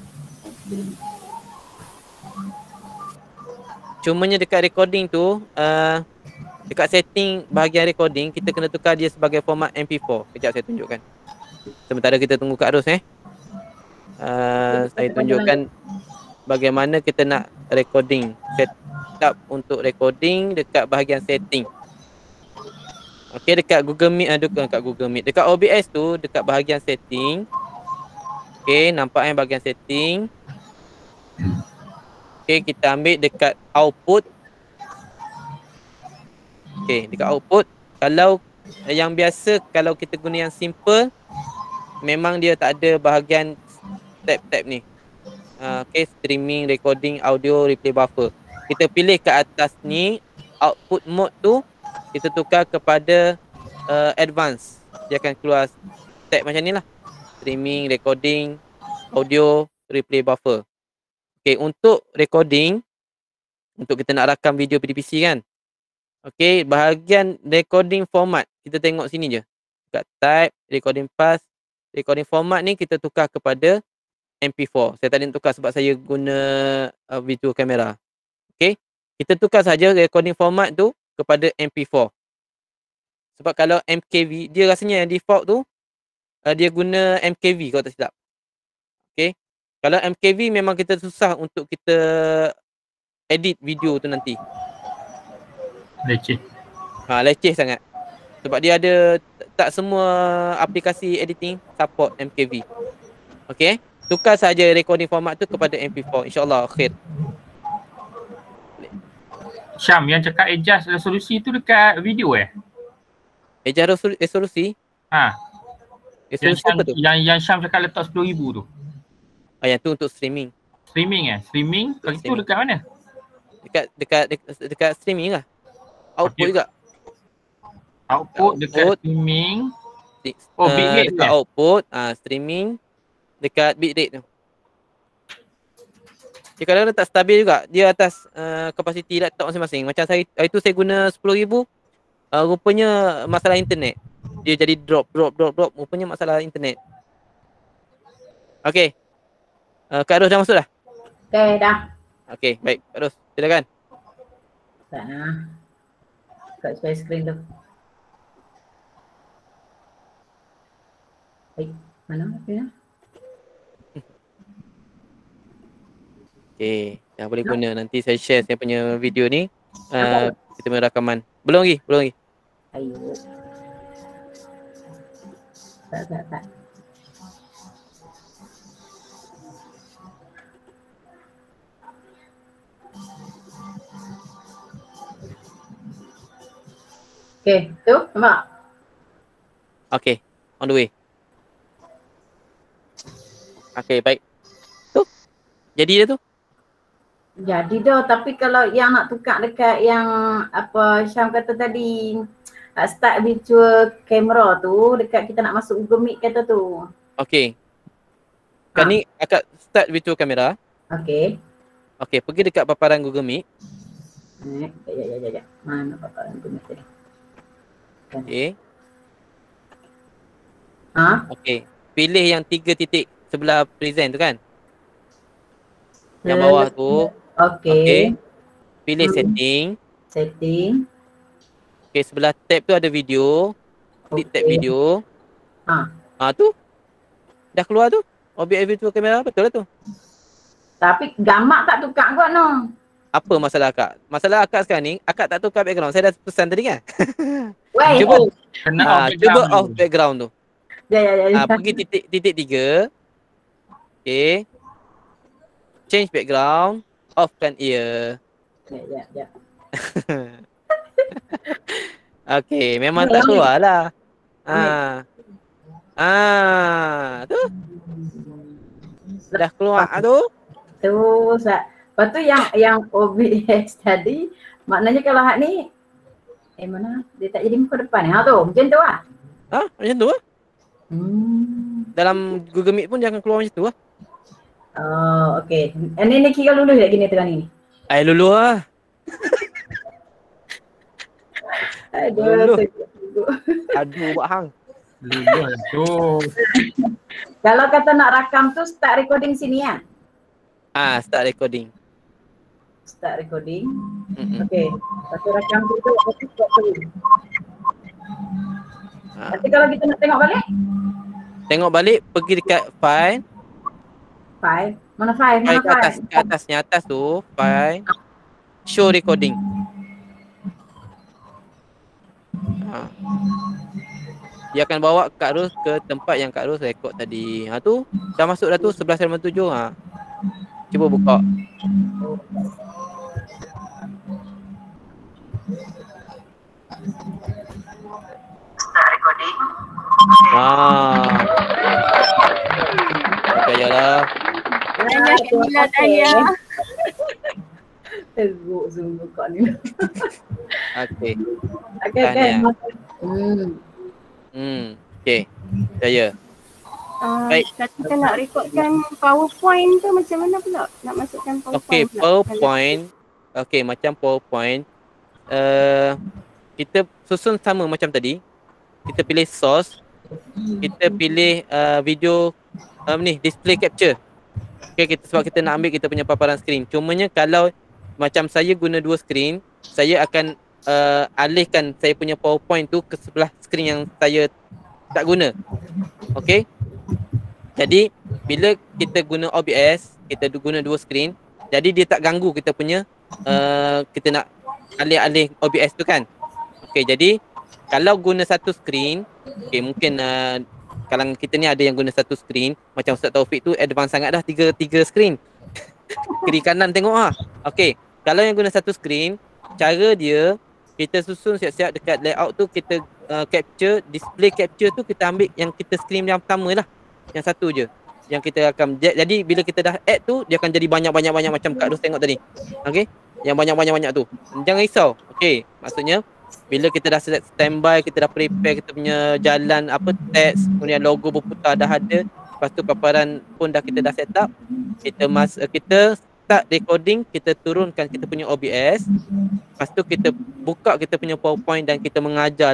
Cumanya dekat recording tu, dekat setting bahagian recording, kita kena tukar dia sebagai format MP4. Kejap saya tunjukkan. Sementara kita tunggu Kak Ros saya tunjukkan bagaimana kita nak recording. Set up untuk recording dekat bahagian setting. Okey, dekat Google Meet, dekat Google Meet. Dekat OBS tu, dekat bahagian setting. Okey, nampak bahagian setting. Okey, kita ambil dekat output. Okey, dekat output. Kalau yang biasa, kalau kita guna yang simple, memang dia tak ada bahagian tab-tab ni. Okey, streaming, recording, audio, replay buffer. Kita pilih ke atas ni, output mode tu, kita tukar kepada advance. Dia akan keluar tab macam ni lah. Streaming, recording, audio, replay buffer. Okey, untuk recording, untuk kita nak rakam video PDPC kan. Okey, bahagian recording format, kita tengok sini je. Dekat type, recording path, recording format ni kita tukar kepada MP4. Saya tak nak tukar sebab saya guna video kamera. Okey, kita tukar saja recording format tu kepada MP4. Sebab kalau MKV, dia rasanya yang default tu, dia guna MKV kalau tak silap. Okey, kalau MKV memang kita susah untuk kita edit video tu nanti. Leceh. Leceh sangat. Sebab dia ada, tak semua aplikasi editing support MKV. Okey, tukar saja recording format tu kepada MP4. InsyaAllah khair. Syam, yang cakap adjust resolusi tu dekat video Adjust resolusi? Resolusi apa tu? Yang Syam cakap letak 10,000 tu. Yang tu untuk streaming. Streaming Streaming? Kalau itu dekat mana? Dekat streaming lah. Output juga. Output dekat streaming. Bitrate dekat output, streaming dekat bitrate tu. Dia kadang-kadang tak stabil juga. Dia atas kapasiti laptop masing-masing. Macam saya, itu saya guna 10,000. Rupanya masalah internet. Dia jadi drop. Rupanya masalah internet. Okey. Kak Ros dah masuk dah? Okay, dah. Okey, baik. Kak Ros, silakan. Tak nak. Kat share screen tu. Baik, mana? Okay, dah boleh guna. Nanti saya share saya punya video ni. Kita punya rakaman. Belum lagi. Ayo. Tak. Okay, tu nampak? Okay, on the way. Okay, baik. Tu, jadi dah tu. Jadi dah, tapi kalau yang nak tukar dekat yang apa Syam kata tadi, start virtual camera tu, dekat kita nak masuk Google Meet kata tu. Okay. Kan ni akak start virtual camera. Okay. Okay, pergi dekat paparan Google Meet. Ya. Mana paparan Google Meet tadi? Okay. Okay. Pilih yang 3 titik sebelah present tu kan? Yang bawah tu. Okay. Pilih setting. Okay, sebelah tab tu ada video. Klik tab video. Tu. Dah keluar tu. OBS virtual camera, betul lah tu. Tapi gambar tak tukar kot no. Apa masalah akak? Masalah akak sekarang ni, akak tak tukar background. Saya dah pesan tadi kan? Cuba off background tu. Ya. Pergi titik 3. Okay. Change background. Offkan ear. Ya. Okay, memang tak keluar lah. Tu. Dah keluar tu. Tu, lepas tu yang OBS tadi, maknanya kalau hak ni, mana? Dia tak jadi muka depan ni. Tu, macam tu lah. Macam tu lah. dalam Google Meet pun dia akan keluar macam tu lah. Oh, okey. Ini kira lulus tak gini tengah ni? Lulus lah. Aduh. Aduh, buat hang. Lulus tu. Kalau kata nak rakam tu start recording sini kan? Start recording. Start recording. Okey. Satu rakam tu aku stop dulu. Nanti kalau kita nak tengok balik? Tengok balik, pergi dekat file. File? Mana file? Mana file? Atas tu, file. Show recording. Dia akan bawa Kak Ros ke tempat yang Kak Ros rekod tadi. Tu, dah masuk dah tu 11.7. Cuba buka. Start recording. Percayalah. Banyak kemila tanya. Teruk sungguh kau ni. Okey. Okey. Okey. Percaya. Baik. Kalau kita nak rekodkan PowerPoint tu macam mana pula? Nak masukkan PowerPoint. Okey, PowerPoint. Okey, macam PowerPoint. Kita susun sama macam tadi. Kita pilih source. Kita pilih video display capture. Okey, sebab kita nak ambil kita punya paparan skrin. Cumanya kalau macam saya guna dua skrin, saya akan alihkan saya punya PowerPoint tu ke sebelah skrin yang saya tak guna. Okey. Jadi bila kita guna OBS, kita guna dua skrin, jadi dia tak ganggu kita punya kita nak alih-alih OBS tu kan. Okey, jadi kalau guna satu skrin, okey mungkin kalau kita ni ada yang guna satu skrin, macam Ustaz Taufik tu advance sangat dah, tiga skrin. Kiri kanan tengok ah. Okey, kalau yang guna satu skrin, cara dia kita susun siap-siap dekat layout tu, kita capture, display capture tu kita ambil yang kita skrin yang pertama lah. Yang satu je yang kita akan, jadi bila kita dah add tu dia akan jadi banyak macam Kak Ros tengok tadi. Okey, yang banyak tu jangan risau. Okey, maksudnya bila kita dah standby, kita dah prepare kita punya jalan apa teks, kemudian logo berputar dah ada, lepas tu paparan pun kita dah set up, kita start recording, kita turunkan kita punya OBS, lepas tu kita buka kita punya PowerPoint dan kita mengajar.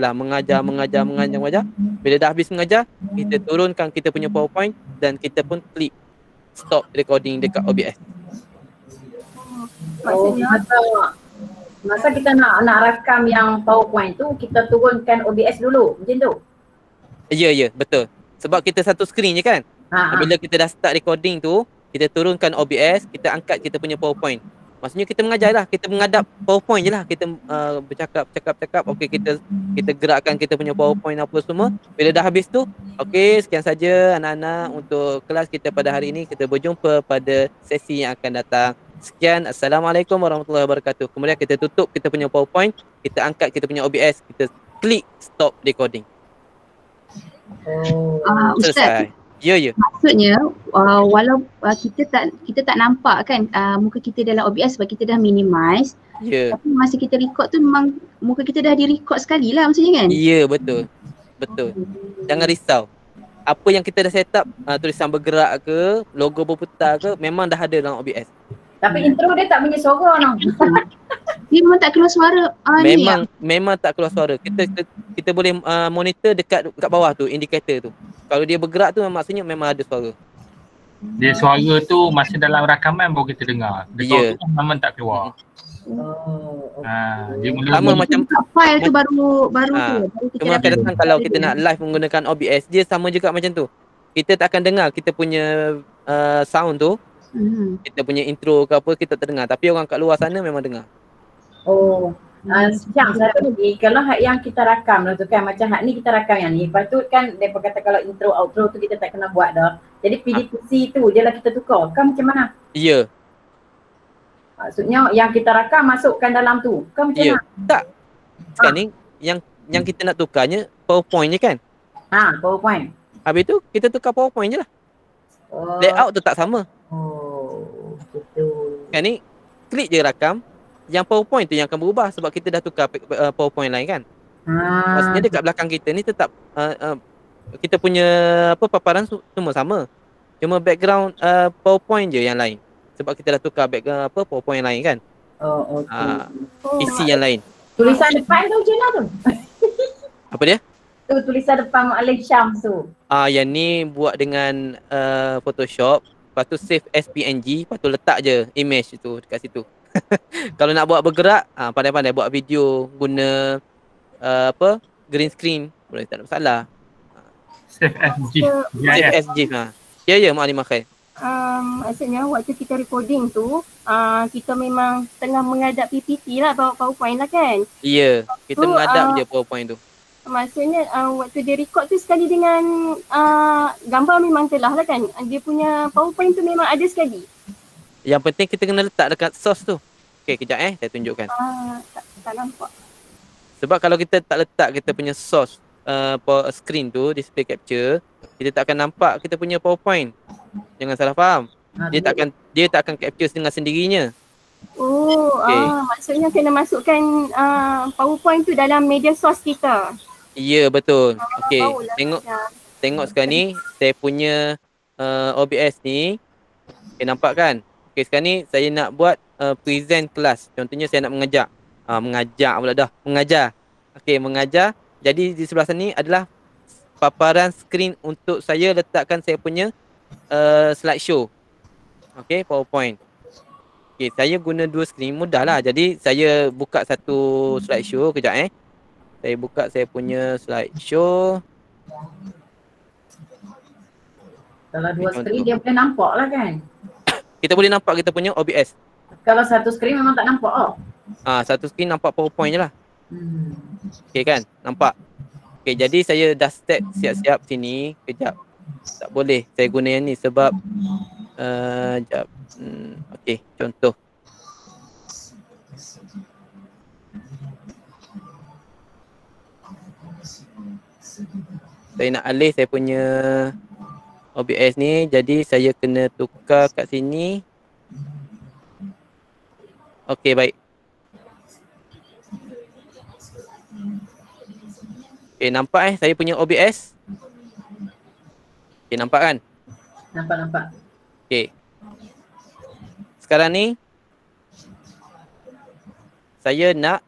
Bila dah habis mengajar, kita turunkan kita punya PowerPoint dan kita pun klik stop recording dekat OBS. Masa kita nak rakam yang PowerPoint tu, kita turunkan OBS dulu, macam tu? Ya, betul. Sebab kita satu skrin je kan. Bila kita dah start recording tu, kita turunkan OBS, kita angkat kita punya PowerPoint. Maksudnya kita mengajar lah, kita menghadap PowerPoint je lah. Kita bercakap. Okey, kita gerakkan kita punya PowerPoint apa semua. Bila dah habis tu, okey, sekian saja anak-anak untuk kelas kita pada hari ini. Kita berjumpa pada sesi yang akan datang. Sekian, Assalamualaikum warahmatullahi wabarakatuh. Kemudian kita tutup kita punya PowerPoint, kita angkat kita punya OBS, kita klik stop recording. Ustaz, ya. Maksudnya walau kita tak nampak kan muka kita dalam OBS sebab kita dah minimize. Ya. Tapi masa kita record tu memang muka kita dah di-record sekali lah maksudnya kan? Ya, betul. Jangan risau. Apa yang kita dah set up, tulisan bergerak ke, logo berputar ke, memang dah ada dalam OBS. Tapi intro dia tak punya suara tau. Dia memang tak keluar suara. Memang tak keluar suara. Kita boleh monitor dekat bawah tu, indikator tu. Kalau dia bergerak tu maksudnya memang ada suara. Dia suara tu masa dalam rakaman baru kita dengar. Dia tu memang tak keluar. Dia sama macam file tu baru tu. Cuma akan datang kalau kita nak live menggunakan OBS, dia sama juga macam tu. Kita tak akan dengar kita punya sound tu. Kita punya intro ke apa kita terdengar, tapi orang kat luar sana memang dengar. Yang satu lagi, kalau yang kita rakam lah tu kan, macam ni kita rakam yang ni, lepas tu kan mereka kata kalau intro outro tu kita tak kena buat dah. Jadi PDPC tu je lah kita tukar, kan macam mana? Ya. Maksudnya yang kita rakam masukkan dalam tu, kan macam mana? Tak. Sekarang ni yang kita nak tukarnya PowerPoint je kan? PowerPoint. Habis tu kita tukar PowerPoint je lah. Layout tu tak sama. Betul. Kan ni klik je rakam, yang PowerPoint tu yang akan berubah sebab kita dah tukar PowerPoint lain kan. Maksudnya dekat belakang kita ni tetap kita punya paparan semua sama. Cuma background PowerPoint je yang lain. Sebab kita dah tukar background PowerPoint yang lain kan. Oh, okey. Isi yang lain. Tulisan depan tu macam mana tu? Apa dia? Tu tulisan depan Mu'allim Syams tu. Yang ni buat dengan Photoshop. Lepas tu save as PNG. Lepas tu letak je image tu dekat situ. Kalau nak buat bergerak, pandai-pandai buat video guna green screen. Boleh, tak ada masalah. Save as GIF. Save as GIF. Ya, Mu'allimah Khair. Maksudnya waktu kita recording tu, kita memang tengah menghadap PPT lah, bawa PowerPoint lah kan. Ya, kita menghadap je PowerPoint tu. Maksudnya waktu dia record tu sekali dengan gambar memang telah lah kan. Dia punya PowerPoint tu memang ada sekali. Yang penting kita kena letak dekat source tu. Okay, kejap saya tunjukkan. Tak nampak. Sebab kalau kita tak letak kita punya source screen tu, display capture, kita tak akan nampak kita punya PowerPoint. Jangan salah faham. Dia tak akan capture dengan sendirinya. Maksudnya kena masukkan PowerPoint tu dalam media source kita. Ya, betul. Okey, tengok sekarang ni saya punya OBS ni. Okay, nampak kan? Okey, sekarang ni saya nak buat present kelas. Contohnya saya nak mengajar. Okey, mengajar. Jadi di sebelah sini adalah paparan skrin untuk saya letakkan saya punya slideshow. Okey, PowerPoint. Okey, saya guna dua skrin, mudahlah. Jadi saya buka satu slideshow kejap Saya buka saya punya slideshow. Kalau dua skrin dia boleh nampak lah kan? Kita boleh nampak kita punya OBS. Kalau satu skrin memang tak nampak satu skrin nampak PowerPoint je lah. Okey kan? Nampak? Okey, jadi saya dah start siap-siap sini. Kejap. Tak boleh saya guna yang ni sebab sekejap. Okey, contoh. Saya nak alih saya punya OBS ni, jadi saya kena tukar kat sini. Okey, baik. Okey, nampak saya punya OBS? Okey, nampak kan? Nampak. Okey. Sekarang ni saya nak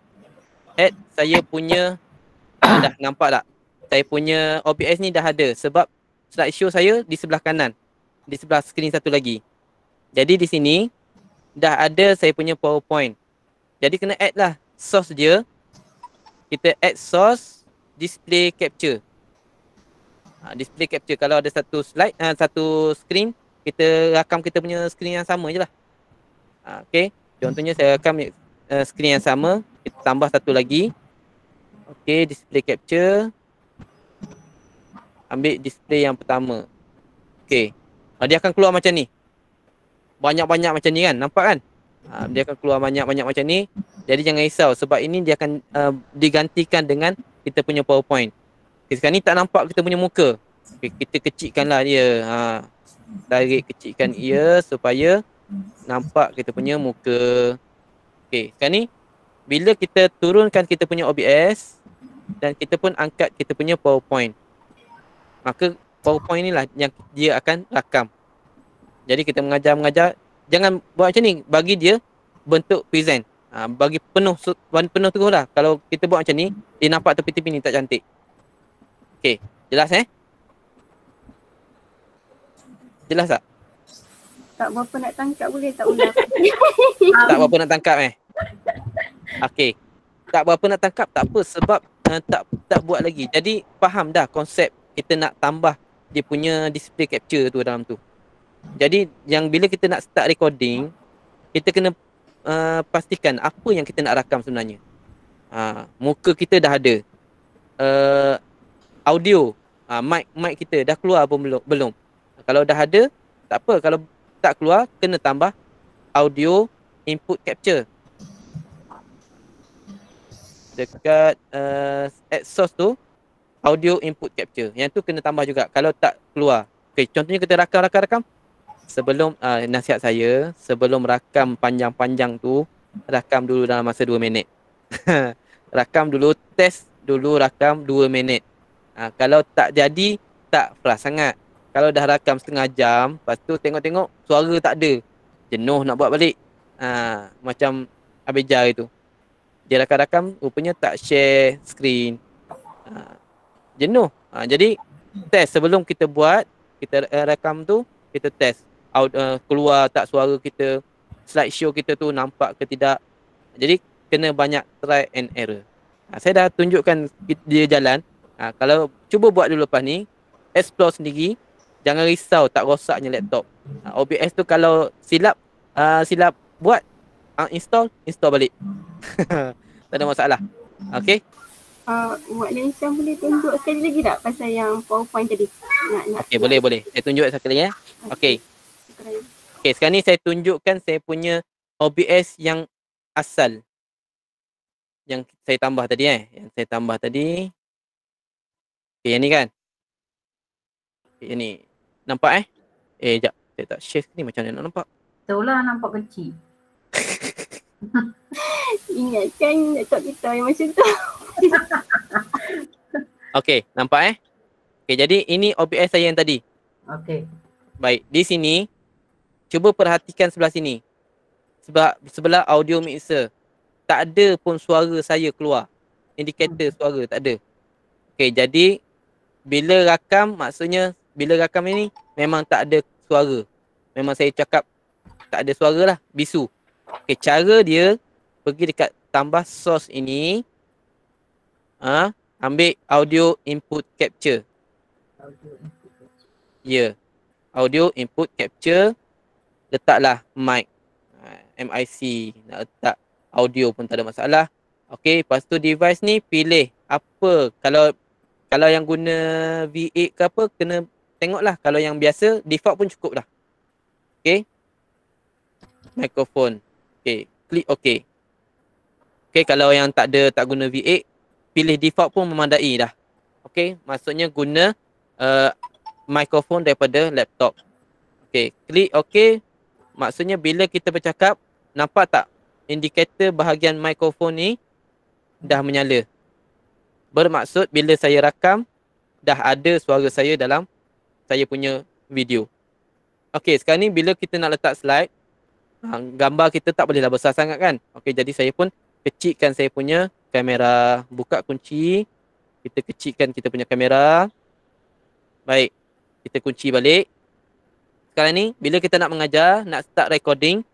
add saya punya dah nampak tak? Saya punya OBS ni dah ada sebab slideshow saya di sebelah kanan. Di sebelah skrin satu lagi. Jadi di sini dah ada saya punya PowerPoint. Jadi kena add lah source dia. Kita add source display capture. Display capture kalau ada satu slide, satu screen, kita rakam kita punya screen yang sama je lah. Okay, contohnya saya rakam screen yang sama, kita tambah satu lagi. Okay, display capture. Ambil display yang pertama. Okay, dia akan keluar macam ni. Banyak-banyak macam ni kan, nampak kan? Dia akan keluar banyak-banyak macam ni. Jadi jangan risau sebab ini dia akan digantikan dengan kita punya PowerPoint. Okay, sekarang ni tak nampak kita punya muka. Okay, kita kecilkanlah dia. Tarik kecilkan ia supaya nampak kita punya muka. Okay, sekarang ni bila kita turunkan kita punya OBS dan kita pun angkat kita punya PowerPoint, maka PowerPoint inilah yang dia akan rakam. Jadi kita mengajar, jangan buat macam ni, bagi dia bentuk present. Bagi penuh terus lah. Kalau kita buat macam ni, dia nampak tepi-tepi ni tak cantik. Okey, jelas Jelas tak? Tak berapa nak tangkap, boleh tak ulang? Tak berapa nak tangkap Okey. Tak berapa nak tangkap tak apa sebab tak buat lagi. Jadi faham dah konsep kita nak tambah dia punya display capture tu dalam tu. Jadi yang bila kita nak start recording, kita kena pastikan apa yang kita nak rakam sebenarnya. Muka kita dah ada. Audio, mic kita dah keluar pun belum. Kalau dah ada, tak apa. Kalau tak keluar, kena tambah audio input capture. Dekat add source tu, audio input capture. Yang tu kena tambah juga kalau tak keluar. Okay, contohnya kita rakam. Sebelum, nasihat saya, sebelum rakam panjang-panjang tu, rakam dulu dalam masa 2 minit. Rakam dulu, test dulu rakam 2 minit. Kalau tak jadi, tak fast sangat. Kalau dah rakam setengah jam, lepas tu tengok-tengok suara tak ada. Jenuh nak buat balik. Macam Abeja itu. Dia rakam-rakam, rupanya tak share screen. Jenuh. Jadi test sebelum kita buat, kita rakam tu, kita test. Keluar tak suara kita, slideshow kita tu nampak ke tidak. Jadi kena banyak try and error. Saya dah tunjukkan dia jalan. Kalau cuba buat dulu lepas ni, explore sendiri. Jangan risau tak rosaknya laptop. OBS tu kalau silap buat, install balik. Tak ada masalah. Okay. Wak Lenshan boleh tunjuk sekali lagi tak pasal yang PowerPoint tadi? Okay, boleh. Saya tunjuk sekali ya. Okay. Okay, sekarang ni saya tunjukkan saya punya OBS yang asal. Yang saya tambah tadi Yang saya tambah tadi. Okay, yang ni kan. Okay, yang ni. Nampak sekejap. Saya tak share ni macam mana nak nampak. Itulah nampak kecil. Ingatkan laptop kita yang macam tu. Okay, nampak Okay, jadi ini OBS saya yang tadi. Okay. Baik, di sini cuba perhatikan sebelah sini. Sebelah audio mixer. Tak ada pun suara saya keluar. Indikator suara tak ada. Okay, jadi bila rakam, maksudnya bila rakam ini memang tak ada suara. Memang saya cakap tak ada suara lah, bisu. Okay, cara dia pergi dekat tambah source ini. Ambil audio input capture. Ya. Audio input capture. Letaklah mic. MIC. Nak letak audio pun tak ada masalah. Okay, lepas tu device ni pilih apa. Kalau yang guna V8 ke apa, kena tengoklah. Kalau yang biasa, default pun cukup dah. Okay. Microphone. Okay, klik OK. Okay, kalau yang tak guna V8, pilih default pun memandai dah. Okay, maksudnya guna mikrofon daripada laptop. Okay, klik OK. Maksudnya bila kita bercakap, nampak tak indikator bahagian mikrofon ni dah menyala. Bermaksud bila saya rakam, dah ada suara saya dalam saya punya video. Okay, sekarang ni bila kita nak letak slide, gambar kita tak bolehlah besar sangat kan. Okay, jadi saya pun kecilkan saya punya kamera. Buka kunci. Kita kecilkan kita punya kamera. Baik. Kita kunci balik. Sekarang ni, bila kita nak mengajar, nak start recording,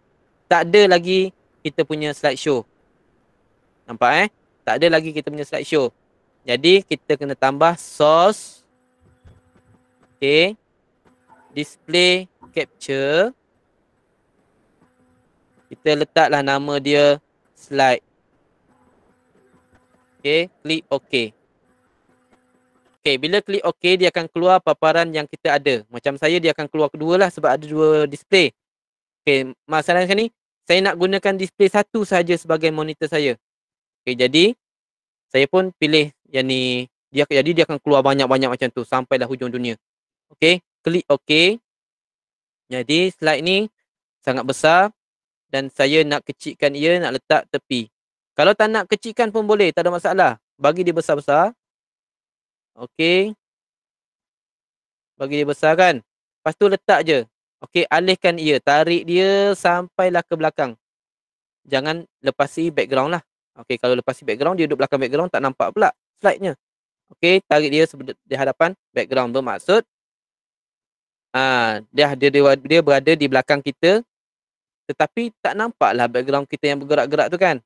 tak ada lagi kita punya slideshow. Nampak Tak ada lagi kita punya slideshow. Jadi, kita kena tambah source. Okay. Display capture. Kita letaklah nama dia slide. Okay, klik OK. Okay, bila klik OK, dia akan keluar paparan yang kita ada. Macam saya, dia akan keluar kedua lah sebab ada dua display. Okay, masalahnya ni, saya nak gunakan display satu sahaja sebagai monitor saya. Okay, jadi, saya pun pilih yang ni. Jadi, dia akan keluar banyak-banyak macam tu sampailah hujung dunia. Okay, klik OK. Jadi, slide ni sangat besar dan saya nak kecilkan ia, nak letak tepi. Kalau tak nak kecilkan pun boleh, tak ada masalah. Bagi dia besar-besar. Okey. Bagi dia besar kan. Lepas tu letak je. Okey, alihkan ia. Tarik dia sampailah ke belakang. Jangan lepasi background lah. Okey, kalau lepasi background, dia duduk belakang background, tak nampak pula slide-nya. Okey, tarik dia di hadapan background. Bermaksud, dia berada di belakang kita. Tetapi tak nampaklah background kita yang bergerak-gerak tu kan.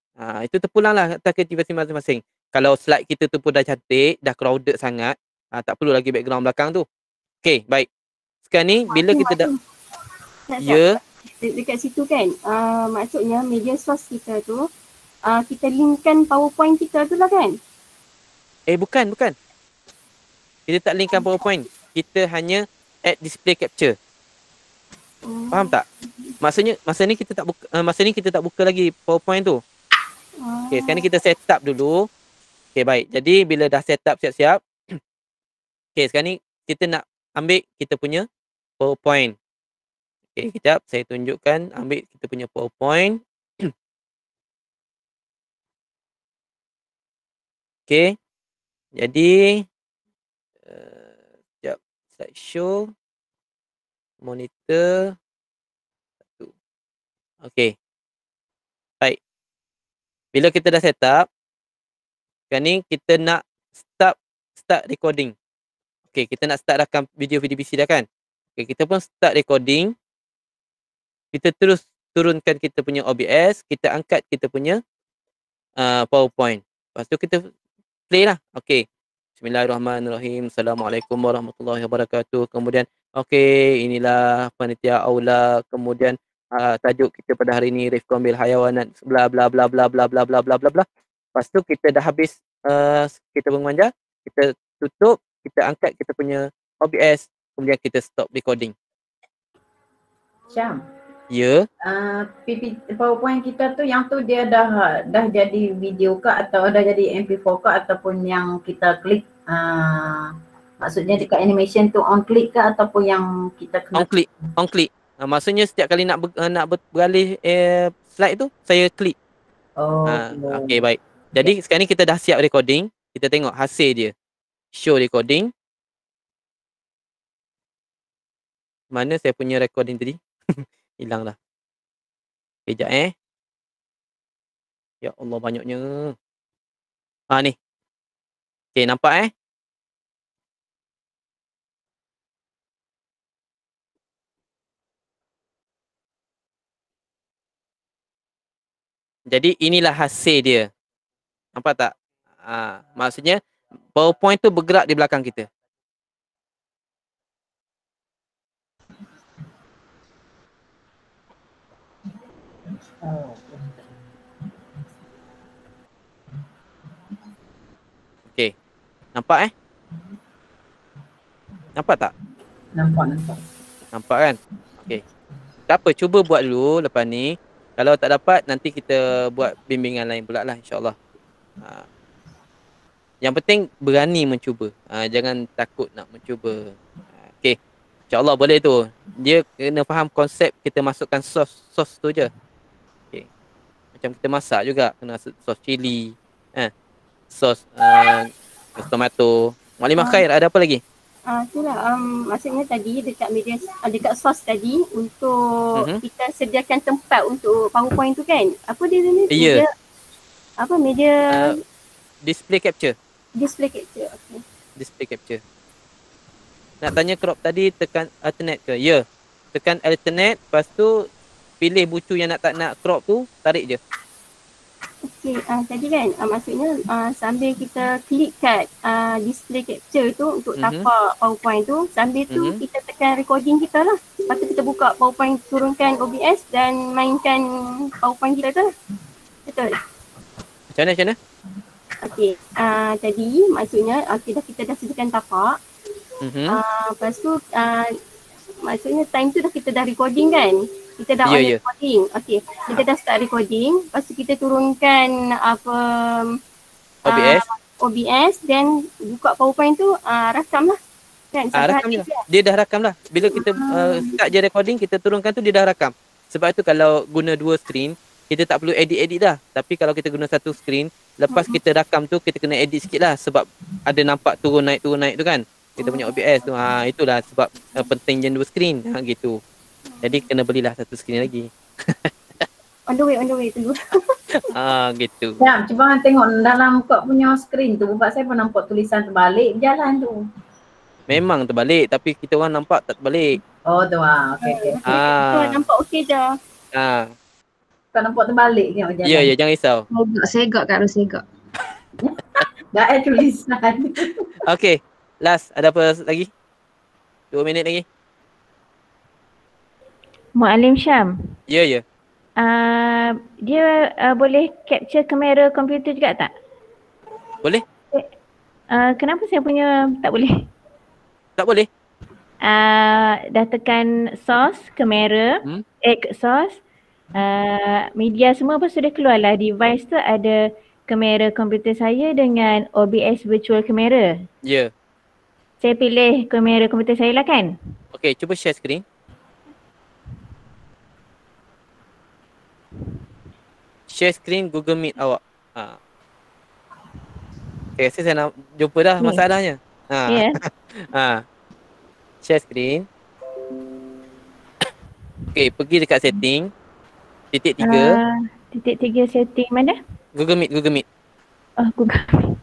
Itu terpulanglah atas kreativiti masing-masing. Kalau slide kita tu pun dah cantik, dah crowded sangat, tak perlu lagi background belakang tu. Okay, baik. Sekarang ni bila kita dah... Ya. Dekat situ kan, maksudnya media source kita tu, kita linkkan PowerPoint kita tu lah kan? Bukan. Kita tak linkkan PowerPoint. Kita hanya add display capture. Faham tak? Maksudnya masa ni kita tak buka lagi PowerPoint tu. Okey, sekarang ni kita set up dulu. Okey, baik. Jadi bila dah set up siap-siap. Okey, sekarang ni kita nak ambil kita punya PowerPoint. Okey, kejap saya tunjukkan ambil kita punya PowerPoint. Okey. Jadi kejap slideshow, monitor. Okey. Baik. Bila kita dah set up, sekarang ni kita nak start recording. Okey, kita nak start rakam video VDBC dah kan? Okey, kita pun start recording. Kita terus turunkan kita punya OBS, kita angkat kita punya PowerPoint. Lepas tu kita play lah. Okey. Bismillahirrahmanirrahim. Assalamualaikum warahmatullahi wabarakatuh. Kemudian, okey, inilah panitia aula. Kemudian tajuk kita pada hari ini Rifqan bil Hayawanat bla bla bla bla bla bla bla bla bla bla. Lepas tu kita dah habis kita mengajar, kita tutup, kita angkat kita punya OBS, kemudian kita stop recording. Syam. Ya. PowerPoint kita tu yang tu dia dah jadi video ke atau dah jadi MP4 ke ataupun yang kita klik maksudnya dekat animation tu on click ke ataupun yang kita kena on click. Maksudnya setiap kali nak beralih slide tu saya klik. Okey, baik. Jadi sekarang ni kita dah siap recording. Kita tengok hasil dia. Show recording. Mana saya punya recording tadi? Hilang dah. Kejap Ya Allah, banyaknya. Ni. Okey, nampak Jadi inilah hasil dia. Nampak tak? Maksudnya PowerPoint tu bergerak di belakang kita. Okey. Nampak Nampak tak? Nampak. Nampak kan? Okey. Tak apa, cuba buat dulu lepas ni. Kalau tak dapat, nanti kita buat bimbingan lain pula lah, insyaAllah. Yang penting berani mencuba. Jangan takut nak mencuba. Okey. InsyaAllah boleh tu. Dia kena faham konsep kita masukkan sos tu je. Okey. Macam kita masak juga. Kena sos cili. Sos tomato. Maklimah Khair, ada apa lagi? Itulah maksudnya tadi dekat sos tadi untuk kita sediakan tempat untuk PowerPoint tu kan. Apa dia ni? Ya. Media display capture. Okey. Display capture. Nak tanya crop tadi tekan alternate ke? Ya. Tekan alternate, lepas tu pilih bucu yang tak nak crop tu, tarik je. Okey, tadi kan maksudnya sambil kita klik kat display capture tu untuk tapak PowerPoint tu, sambil tu kita tekan recording kita lah. Lepas tu kita buka PowerPoint, turunkan OBS dan mainkan PowerPoint kita tu lah. Betul? Macam mana? Okey, tadi maksudnya kita dah sediakan tapak. Lepas tu maksudnya time tu kita dah recording kan? Kita dah on recording. Okey, kita dah start recording. Lepas tu kita turunkan OBS dan buka PowerPoint tu rakam lah. Kan? Rakam je. Dia dah rakam lah. Bila kita start je recording, kita turunkan tu dia dah rakam. Sebab tu kalau guna dua screen, kita tak perlu edit dah. Tapi kalau kita guna satu screen, lepas kita rakam tu, kita kena edit sikit lah. Sebab ada nampak turun naik tu kan. Kita punya OBS tu. Itulah sebab pentingnya dua screen. Gitu. Jadi kena belilah satu screen lagi. On the way dulu. Gitu. Ya, cuba tengok dalam kau punya screen tu. Sebab saya pun nampak tulisan terbalik berjalan tu. Memang terbalik, tapi kita orang nampak tak terbalik. Oh tu okey. Kita nampak okey dah. Kau nampak terbalik ni berjalan. Ya, jangan risau. Segak kat segak. Dah ada tulisan. Okey. Last, ada apa lagi? 2 minit lagi. Muallim Syam. Ya. Dia boleh capture kamera komputer juga tak? Boleh. Kenapa saya punya tak boleh? Tak boleh. Dah tekan source, kamera, source, media semua pun sudah keluar lah. Device tu ada kamera komputer saya dengan OBS virtual camera. Ya. Saya pilih kamera komputer saya lah kan? Okey, cuba share screen. Share screen Google Meet awak. Saya rasa saya nak jumpa dah masalahnya. Ya. Share screen. Okay, pergi dekat setting. Titik 3. Titik 3 setting mana? Google Meet. Oh, Google Meet.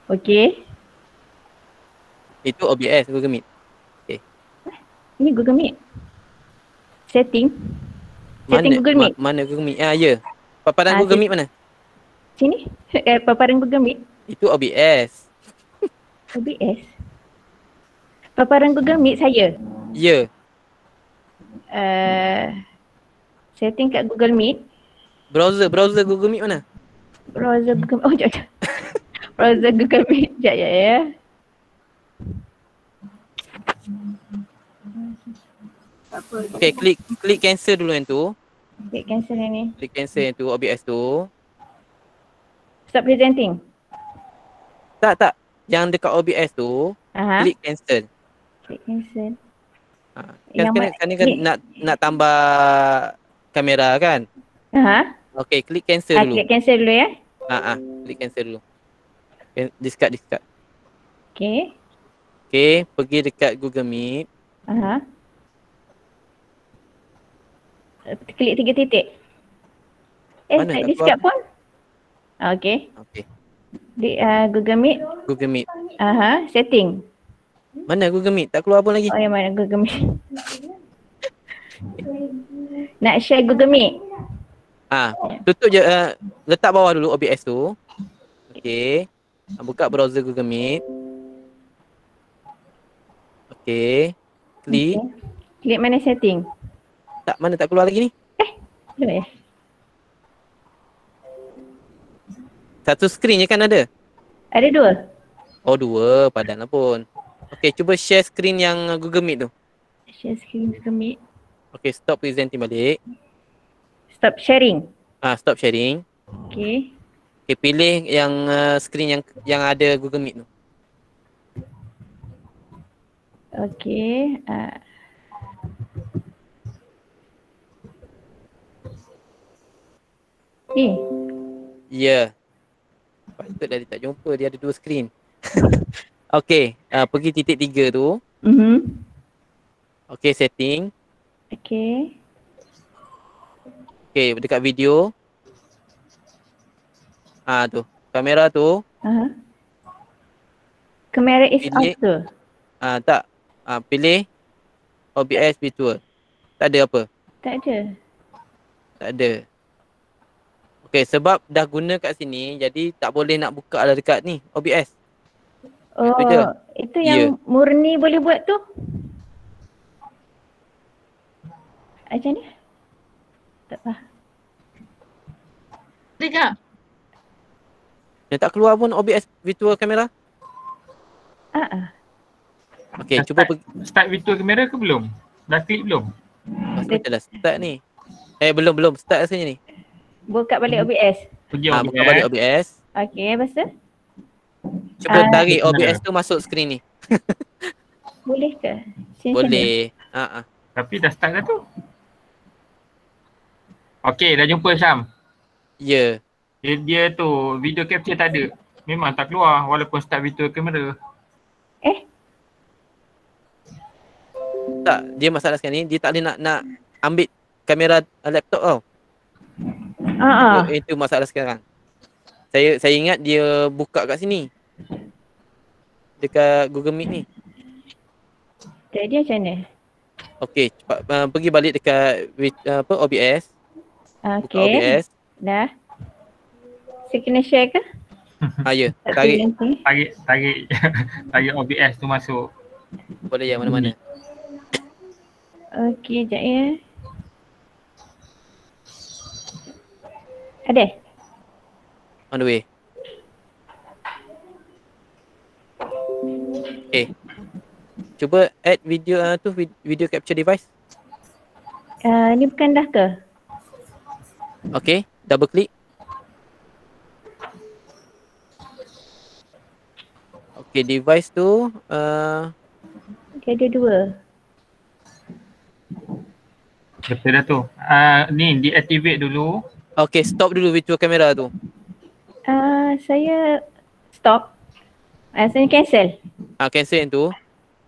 Okay. Itu OBS, Google Meet. Okay. Ini Google Meet. Setting. Setting Google Meet. Mana Google Meet? Ya. Paparan Google Meet mana? Sini. Paparan Google Meet. Itu OBS. OBS. Paparan Google Meet saya. Ya. Setting kat Google Meet. Browser Google Meet mana? Browser Google Meet. Sekejap. Browser Google Meet. Sekejap ya. Okay, klik cancel dulu yang tu. Klik cancel yang ni. Klik cancel yang tu, OBS tu. Stop presenting. Tak. Yang dekat OBS tu, klik cancel. Klik cancel. Kan nak tambah kamera kan? Okay, klik cancel dulu. Klik cancel dulu ya. Klik cancel dulu. Discard. Okay, pergi dekat Google Meet. Klik 3 titik. Tak discard pun. Okay. Di Google Meet. Setting. Mana Google Meet? Tak keluar pun lagi. Oh, yang mana Google Meet? Nak share Google Meet. Tutup je, letak bawah dulu OBS tu. Okay. Buka browser Google Meet. Okay. Klik. Klik mana setting? Mana tak keluar lagi ni? Belum ya? Satu screen je kan ada? Ada 2. Oh 2, padanlah pun. Okay, cuba share screen yang Google Meet tu. Share screen Google Meet. Okay, stop presenting balik. Stop sharing. Stop sharing. Okay, pilih yang screen yang ada Google Meet tu. Okay. Ya. Patut dah dia tak jumpa, dia ada 2 screen. Okay, pergi titik 3 tu. Okay, setting. Okay, dekat video. Tu. Kamera tu. Kamera is auto. Tak. Pilih OBS virtual. Tak ada apa? Tak ada. Okay, sebab dah guna kat sini, jadi tak boleh nak buka lah dekat ni, OBS. Oh, itu yang murni boleh buat tu? Macam ni? Tak faham. Dekat. Yang tak keluar pun OBS virtual kamera? Okay, cuba start virtual kamera ke belum? Dah klik belum? Macam dah start ni. Belum. Start rasanya ni. Buka balik OBS. Buka balik OBS. Okay, lepas tu? Cuba tarik OBS tu masuk skrin ni. Boleh ke? Boleh. Tapi dah start dah tu. Okay, dah jumpa Syam. Ya. Dia tu video capture tak ada. Memang tak keluar walaupun start virtual kamera. Tak, dia masalah sekarang ni, dia tak boleh nak ambil kamera laptop tau. Itu masalah sekarang. Saya ingat dia buka kat sini. Dekat Google Meet ni. Jadi macam mana? Okey, cepat pergi balik dekat OBS. Buka OBS. Dah. Saya kena share ke? Ya, tarik OBS tu masuk. Boleh ya, mana-mana. Okey, sekejap ya. Ada? On the way. Cuba add video video capture device. Ni bukan dah ke? Okay, double click. Okay, device tu dia ada 2. Betul dah tu. Ni deactivate dulu. Okay, stop dulu virtual kamera tu. Saya stop. Saya cancel. Cancel yang tu.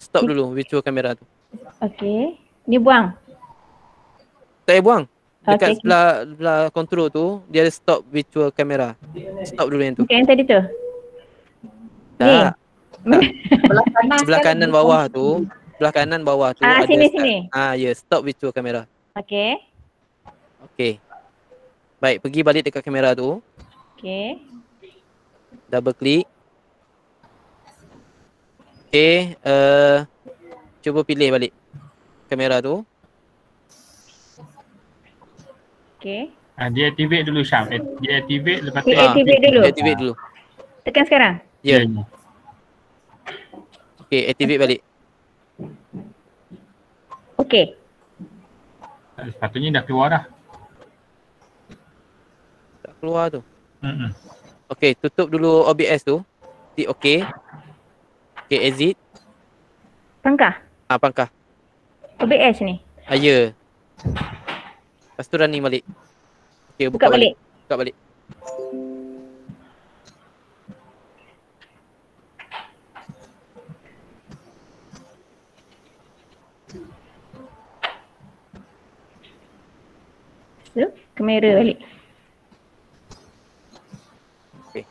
Stop dulu virtual kamera tu. Okey. Ni buang. Tak payah buang. Dekat Okey. sebelah control tu, dia ada stop virtual kamera. Stop dulu yang tu. Okey, yang tadi tu. Tak. Tak. Sebelah kan kanan bawah tu. Sebelah kanan bawah tu ada sini. ya, stop virtual kamera. Okey. Okey. Baik, pergi balik dekat kamera tu. Okey. Double klik. Okey, cuba pilih balik kamera tu. Okey. Dia activate dulu Syam. Dia activate lepas tu activate dulu. Activate dulu. Tekan sekarang. Ya. Okey, activate balik. Okey. Sepatutnya dah keluar dah. Tak keluar tu. Okey, tutup dulu OBS tu. Klik okey. Okey, exit. Pangkah. Pangkah. OBS ni. Ya. Lepas tu running balik. Okey, buka balik. Buka balik. So, kamera balik. Okey.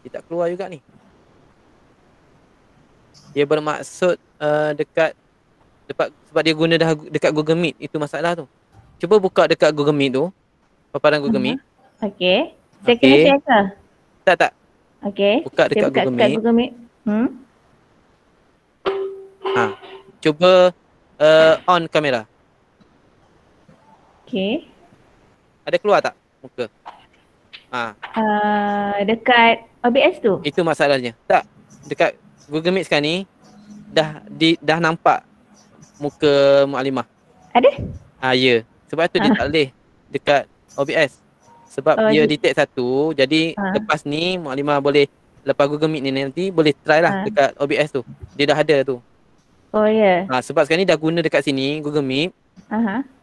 Dia tak keluar juga ni. Dia bermaksud dekat sebab dia guna dah dekat Google Meet. Itu masalah tu. Cuba buka dekat Google Meet tu. Paparan Google Meet. Okey. Saya kena share ke? Tak. Okey. Buka dekat Google Meet. Cuba on kamera. Okey. Ada keluar tak muka? Dekat OBS tu? Itu masalahnya. Tak. Dekat Google Meet sekarang ni dah nampak muka Mukadimah. Ada? Ya. Sebab tu dia tak boleh dekat OBS. Sebab dia detect satu. Jadi lepas ni Mukadimah boleh, lepas Google Meet ni nanti boleh try lah dekat OBS tu. Dia dah ada tu. Oh ya. Sebab sekarang ni dah guna dekat sini Google Meet.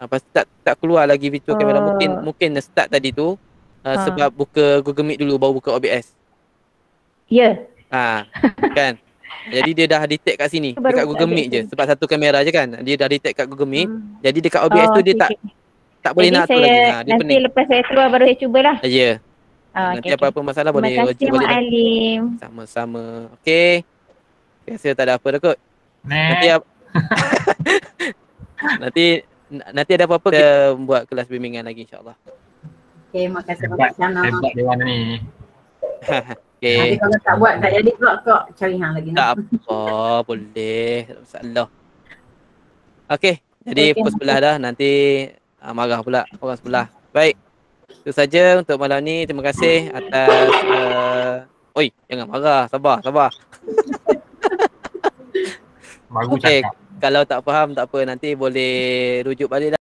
Lepas tak keluar lagi virtual kamera. Mungkin start tadi tu sebab buka Google Meet dulu baru buka OBS. Ya. Kan. Jadi dia dah detect kat sini dekat Google Meet je. Sebab satu kamera je kan. Dia dah detect kat Google Meet. Jadi dekat OBS tu dia tak boleh nak tu lagi. Dia nanti lepas saya keluar baru saya cubalah. Ya. Nanti apa-apa masalah boleh cuba balik. Terima kasih Mak Alim. Sama-sama. Okey. Rasa tak ada apa dah kot. Nanti ada apa-apa kita buat kelas bimbingan lagi insya-Allah. Okey, makasih banyak. Hebat dia mana ni. Okay. Nanti kalau tak buat tak jadi pula kau cari hang lagi. Tak apa, boleh. Tak masalah. Okey, jadi pos sebelah dah. Nanti marah pula orang sebelah. Baik. Itu saja untuk malam ni. Terima kasih atas oi, jangan marah. Sabar. Bagus cakap. Kalau tak faham tak apa, nanti boleh rujuk balik lah.